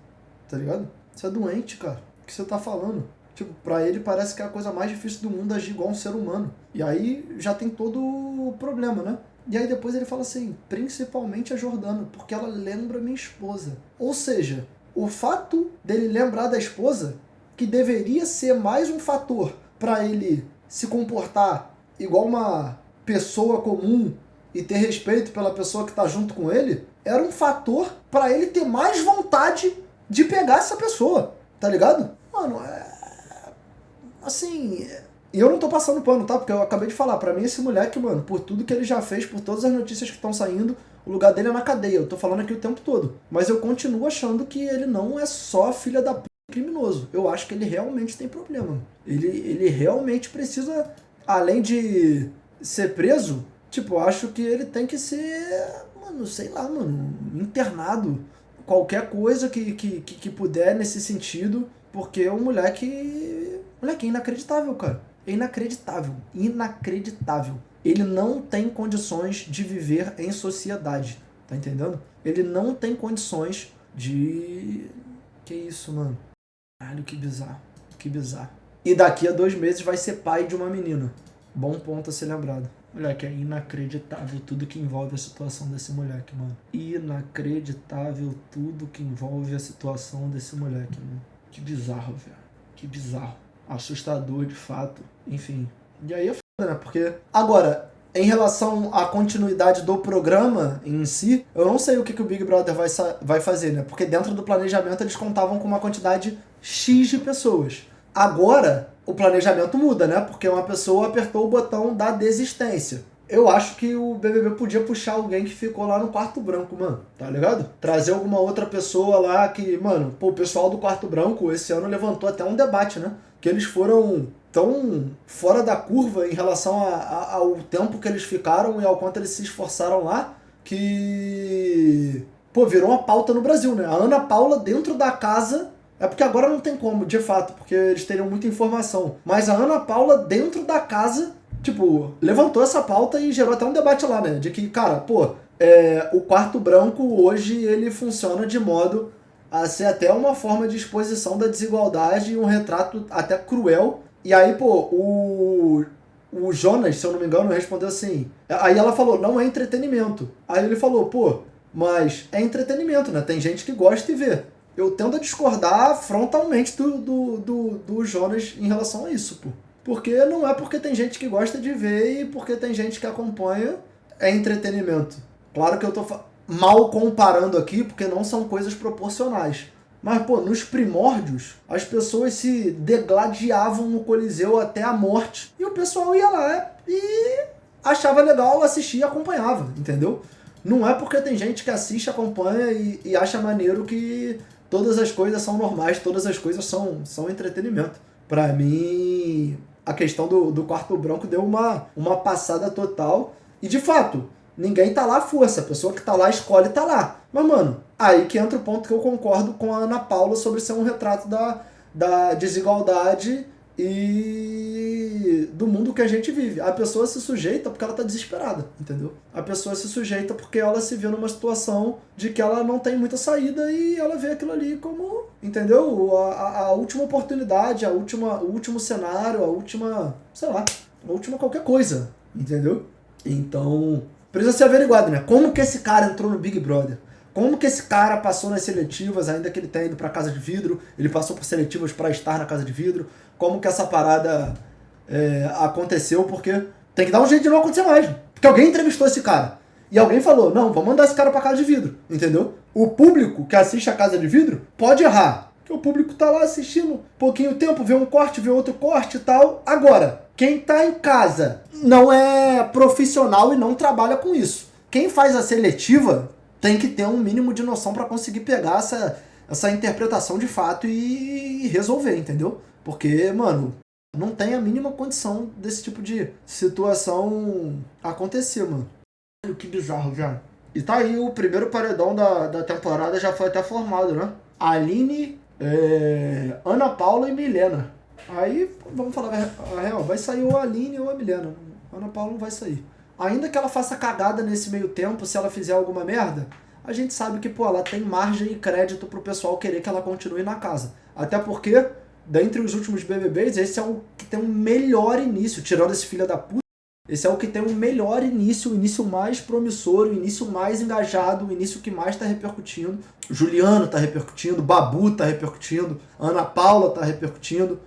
Tá ligado? Você é doente, cara. O que você tá falando? Tipo, pra ele parece que é a coisa mais difícil do mundo agir igual um ser humano. E aí já tem todo o problema, né? E aí depois ele fala assim, principalmente a Jordana, porque ela lembra minha esposa. Ou seja, o fato dele lembrar da esposa, que deveria ser mais um fator pra ele se comportar igual uma pessoa comum e ter respeito pela pessoa que tá junto com ele, era um fator pra ele ter mais vontade de pegar essa pessoa, tá ligado? Mano, assim... E eu não tô passando pano, tá? Porque eu acabei de falar, pra mim esse moleque, mano, por tudo que ele já fez, por todas as notícias que estão saindo, o lugar dele é na cadeia. Eu tô falando aqui o tempo todo. Mas eu continuo achando que ele não é só filha da puta criminoso. Eu acho que ele realmente tem problema. Ele realmente precisa, além de ser preso, tipo, eu acho que ele tem que ser, mano, sei lá, mano, internado. Qualquer coisa que puder nesse sentido, porque o moleque é inacreditável, cara. É inacreditável. Inacreditável. Ele não tem condições de viver em sociedade. Tá entendendo? Ele não tem condições de... Que isso, mano? Caralho, que bizarro. Que bizarro. E daqui a 2 meses vai ser pai de uma menina. Bom ponto a ser lembrado. Moleque, é inacreditável tudo que envolve a situação desse moleque, mano. Inacreditável tudo que envolve a situação desse moleque, mano. Que bizarro, velho. Que bizarro. Assustador, de fato. Enfim. E aí é foda, né? Porque... Agora, em relação à continuidade do programa em si, eu não sei o que o Big Brother vai fazer, né? Porque dentro do planejamento eles contavam com uma quantidade X de pessoas. Agora, o planejamento muda, né? Porque uma pessoa apertou o botão da desistência. Eu acho que o BBB podia puxar alguém que ficou lá no quarto branco, mano. Tá ligado? Trazer alguma outra pessoa lá que... Mano, pô, o pessoal do quarto branco esse ano levantou até um debate, né? Que eles foram tão fora da curva em relação ao tempo que eles ficaram e ao quanto eles se esforçaram lá, que... Pô, virou uma pauta no Brasil, né? A Ana Paula dentro da casa... É porque agora não tem como, de fato, porque eles teriam muita informação. Mas a Ana Paula, dentro da casa, tipo, levantou essa pauta e gerou até um debate lá, né? De que, cara, pô, o quarto branco hoje ele funciona de modo a ser até uma forma de exposição da desigualdade e um retrato até cruel. E aí, pô, o Jonas, se eu não me engano, respondeu assim. Aí ela falou, não é entretenimento. Aí ele falou, pô, mas é entretenimento, né? Tem gente que gosta e vê. Eu tendo a discordar frontalmente do Jonas em relação a isso, pô. Porque não é porque tem gente que gosta de ver e porque tem gente que acompanha é entretenimento. Claro que eu tô mal comparando aqui, porque não são coisas proporcionais. Mas, pô, nos primórdios, as pessoas se degladiavam no Coliseu até a morte. E o pessoal ia lá e achava legal, assistia e acompanhava, entendeu? Não é porque tem gente que assiste, acompanha e acha maneiro que... Todas as coisas são normais, todas as coisas são entretenimento. Pra mim, a questão do quarto branco deu uma passada total. E, de fato, ninguém tá lá à força. A pessoa que tá lá escolhe tá lá. Mas, mano, aí que entra o ponto que eu concordo com a Ana Paula sobre ser um retrato da desigualdade e do mundo que a gente vive. A pessoa se sujeita porque ela tá desesperada, entendeu? A pessoa se sujeita porque ela se vê numa situação de que ela não tem muita saída e ela vê aquilo ali como, entendeu? A última oportunidade, o último cenário, a última, sei lá, a última qualquer coisa, entendeu? Então, precisa ser averiguado, né? Como que esse cara entrou no Big Brother? Como que esse cara passou nas seletivas, ainda que ele tenha ido pra Casa de Vidro, ele passou por seletivas para estar na Casa de Vidro? Como que essa parada aconteceu? Porque tem que dar um jeito de não acontecer mais. Porque alguém entrevistou esse cara. E alguém falou, não, vamos mandar esse cara pra Casa de Vidro, entendeu? O público que assiste a Casa de Vidro pode errar. Porque o público tá lá assistindo pouquinho tempo, vê um corte, vê outro corte e tal. Agora, quem tá em casa não é profissional e não trabalha com isso. Quem faz a seletiva tem que ter um mínimo de noção pra conseguir pegar essa interpretação de fato e resolver, entendeu? Porque, mano, não tem a mínima condição desse tipo de situação acontecer, mano. Que bizarro, já. E tá aí, o primeiro paredão da temporada já foi até formado, né? Aline, Ana Paula e Milena. Aí, vamos falar a real, vai sair ou a Aline ou a Milena. Ana Paula não vai sair. Ainda que ela faça cagada nesse meio tempo, se ela fizer alguma merda, a gente sabe que, pô, ela tem margem e crédito pro pessoal querer que ela continue na casa. Até porque, dentre os últimos BBBs, esse é o que tem um melhor início, tirando esse filho da puta, esse é o que tem um melhor início, o início mais promissor, o início mais engajado, o início que mais tá repercutindo. Juliano tá repercutindo, Babu tá repercutindo, Ana Paula tá repercutindo,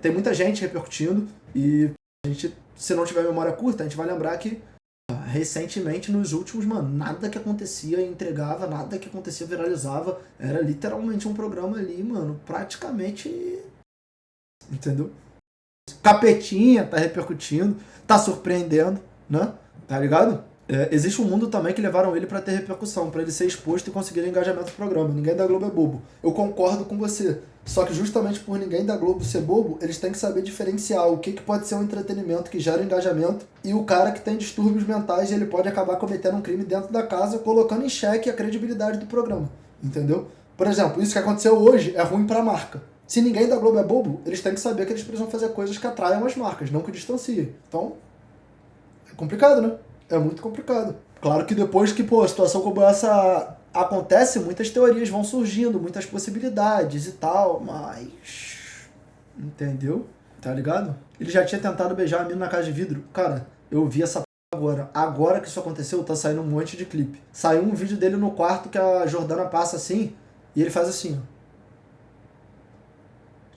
tem muita gente repercutindo e a gente, se não tiver memória curta, a gente vai lembrar que recentemente, nos últimos, mano, nada que acontecia entregava, nada que acontecia viralizava, era literalmente um programa ali, mano, praticamente, entendeu? Capetinha tá repercutindo, tá surpreendendo, né? Tá ligado? Existe um mundo também que levaram ele pra ter repercussão, pra ele ser exposto e conseguir engajamento do programa. Ninguém da Globo é bobo. Eu concordo com você. Só que justamente por ninguém da Globo ser bobo, eles têm que saber diferenciar o que pode ser um entretenimento que gera engajamento e o cara que tem distúrbios mentais e ele pode acabar cometendo um crime dentro da casa, colocando em xeque a credibilidade do programa. Entendeu? Por exemplo, isso que aconteceu hoje é ruim pra marca. Se ninguém da Globo é bobo, eles têm que saber que eles precisam fazer coisas que atraiam as marcas, não que distanciem. Então, é complicado, né? É muito complicado. Claro que depois que, a situação como essa acontece, muitas teorias vão surgindo, muitas possibilidades e tal, mas... Entendeu? Tá ligado? Ele já tinha tentado beijar a mina na casa de vidro. Cara, eu vi essa p*** agora. Agora que isso aconteceu, tá saindo um monte de clipe. Saiu um vídeo dele no quarto que a Jordana passa assim, e ele faz assim, ó.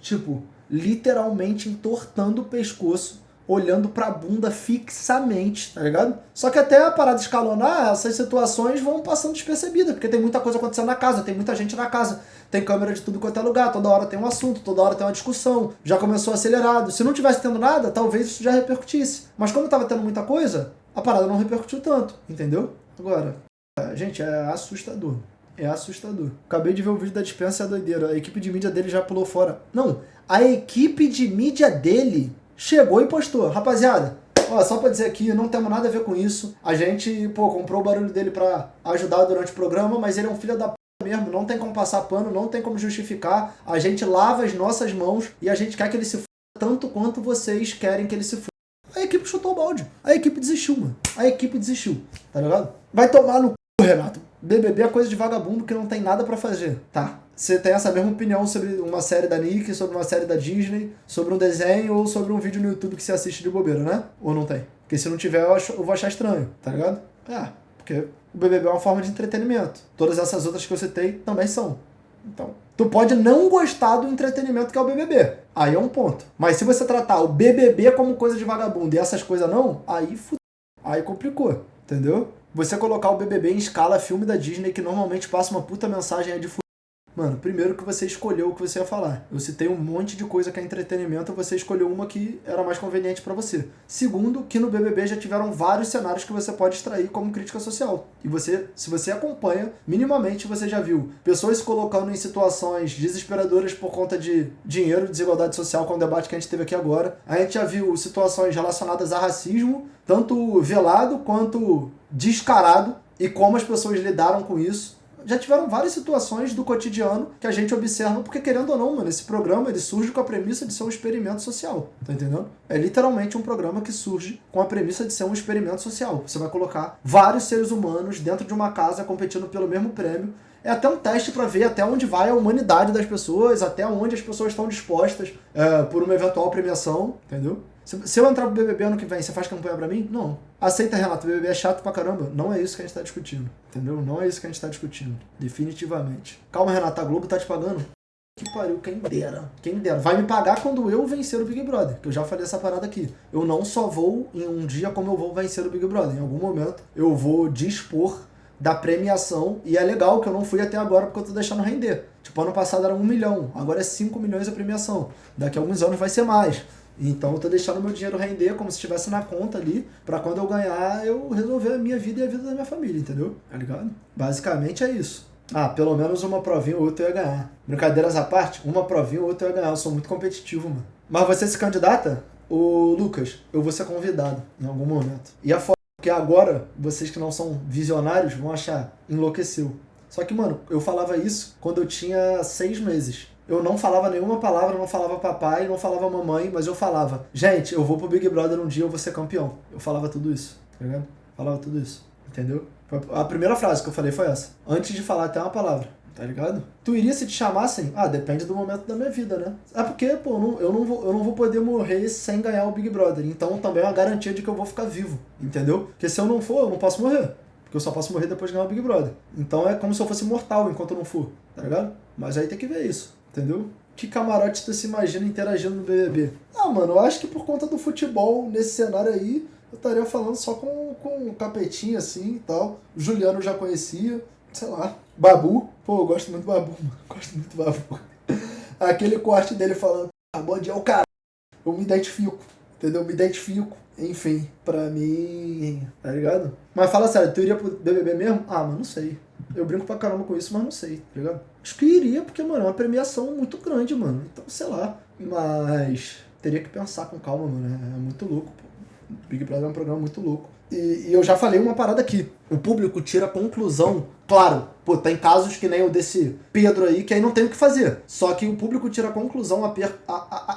Tipo, literalmente entortando o pescoço, olhando pra bunda fixamente, tá ligado? Só que até a parada escalonar, essas situações vão passando despercebidas, porque tem muita coisa acontecendo na casa, tem muita gente na casa, tem câmera de tudo quanto é lugar, toda hora tem um assunto, toda hora tem uma discussão, já começou acelerado. Se não tivesse tendo nada, talvez isso já repercutisse. Mas como tava tendo muita coisa, a parada não repercutiu tanto, entendeu? Agora, gente, é assustador. É assustador. Acabei de ver o vídeo da dispensa e a doideira. A equipe de mídia dele já pulou fora. Não, a equipe de mídia dele chegou e postou. Rapaziada, só pra dizer aqui, não temos nada a ver com isso. A gente, comprou o barulho dele pra ajudar durante o programa, mas ele é um filho da p*** mesmo. Não tem como passar pano, não tem como justificar. A gente lava as nossas mãos e a gente quer que ele se f*** tanto quanto vocês querem que ele se f***. A equipe chutou o balde. A equipe desistiu, mano. A equipe desistiu, tá ligado? Vai tomar no c***, Renato. BBB é coisa de vagabundo que não tem nada pra fazer, tá? Você tem essa mesma opinião sobre uma série da Nick, sobre uma série da Disney, sobre um desenho ou sobre um vídeo no YouTube que você assiste de bobeira, né? Ou não tem? Porque se não tiver, eu vou achar estranho, tá ligado? Porque o BBB é uma forma de entretenimento. Todas essas outras que eu citei também são. Então, tu pode não gostar do entretenimento que é o BBB. Aí é um ponto. Mas se você tratar o BBB como coisa de vagabundo e essas coisas não, aí aí complicou, entendeu? Você colocar o BBB em escala filme da Disney, que normalmente passa uma puta mensagem de Mano, primeiro que você escolheu o que você ia falar. Eu citei um monte de coisa que é entretenimento, você escolheu uma que era mais conveniente pra você. Segundo, que no BBB já tiveram vários cenários que você pode extrair como crítica social. E se você acompanha, minimamente você já viu pessoas se colocando em situações desesperadoras por conta de dinheiro, desigualdade social, com o debate que a gente teve aqui agora. A gente já viu situações relacionadas a racismo, tanto velado quanto descarado, e como as pessoas lidaram com isso. Já tiveram várias situações do cotidiano que a gente observa, porque querendo ou não, mano, esse programa ele surge com a premissa de ser um experimento social, tá entendendo? É literalmente um programa que surge com a premissa de ser um experimento social. Você vai colocar vários seres humanos dentro de uma casa competindo pelo mesmo prêmio. É até um teste pra ver até onde vai a humanidade das pessoas, até onde as pessoas estão dispostas por uma eventual premiação, entendeu? Se eu entrar pro BBB ano que vem, você faz campanha pra mim? Não. Aceita, Renato, o BBB é chato pra caramba. Não é isso que a gente tá discutindo, entendeu? Não é isso que a gente tá discutindo. Definitivamente. Calma, Renato, a Globo tá te pagando? Que pariu, quem dera. Quem dera. Vai me pagar quando eu vencer o Big Brother, que eu já falei essa parada aqui. Eu não só vou em um dia como eu vou vencer o Big Brother. Em algum momento eu vou dispor da premiação, e é legal que eu não fui até agora porque eu tô deixando render. Tipo, ano passado era 1 milhão, agora é 5 milhões a premiação. Daqui a alguns anos vai ser mais. Então eu tô deixando meu dinheiro render como se estivesse na conta ali, pra quando eu ganhar eu resolver a minha vida e a vida da minha família, entendeu? Tá ligado? Basicamente é isso. Pelo menos uma provinha ou outra eu ia ganhar. Brincadeiras à parte, uma provinha ou outra eu ia ganhar. Eu sou muito competitivo, mano. Mas você se candidata? Ô Lucas, eu vou ser convidado em algum momento. E a foda, porque agora, vocês que não são visionários vão achar, enlouqueceu. Só que, mano, eu falava isso quando eu tinha 6 meses. Eu não falava nenhuma palavra, não falava papai, não falava mamãe, mas eu falava, gente, eu vou pro Big Brother um dia, eu vou ser campeão. Eu falava tudo isso, tá ligado? Falava tudo isso, entendeu? A primeira frase que eu falei foi essa. Antes de falar até uma palavra, tá ligado? Tu iria se te chamassem? Depende do momento da minha vida, né? Porque, eu não vou poder morrer sem ganhar o Big Brother. Então também é uma garantia de que eu vou ficar vivo, entendeu? Porque se eu não for, eu não posso morrer. Porque eu só posso morrer depois de ganhar o Big Brother. Então é como se eu fosse mortal enquanto eu não for, tá ligado? Mas aí tem que ver isso. Entendeu? Que camarote tu se imagina interagindo no BBB? Mano, eu acho que por conta do futebol, nesse cenário aí, eu estaria falando só com o Capetinha, assim, e tal. O Juliano eu já conhecia, sei lá. Babu, eu gosto muito do Babu, mano. Gosto muito do Babu. Aquele corte dele falando, bom dia, o cara. Eu me identifico, entendeu? Me identifico. Enfim, pra mim, tá ligado? Mas fala sério, tu iria pro BBB mesmo? Ah, mas não sei. Eu brinco pra caramba com isso, mas não sei, tá ligado? Acho que iria, porque, mano, é uma premiação muito grande, mano. Então, sei lá. Mas teria que pensar com calma, mano. É muito louco, pô. Big Brother é um programa muito louco. E eu já falei uma parada aqui. O público tira a conclusão. Claro, pô, tem casos que nem o desse Pedro aí, que aí não tem o que fazer. Só que o público tira a conclusão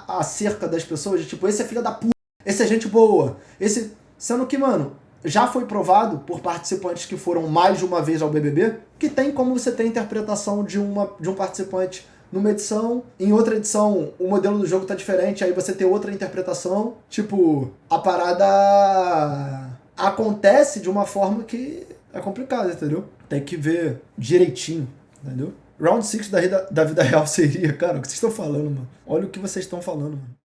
acerca das pessoas, de tipo, esse é filho da puta, esse é gente boa, esse... Sendo que, mano, já foi provado por participantes que foram mais de uma vez ao BBB, que tem como você ter a interpretação de um participante numa edição, em outra edição o modelo do jogo tá diferente, aí você tem outra interpretação. Tipo, a parada acontece de uma forma que é complicada, entendeu? Tem que ver direitinho, entendeu? Round 6 da vida real seria, cara, o que vocês estão falando, mano? Olha o que vocês estão falando, mano.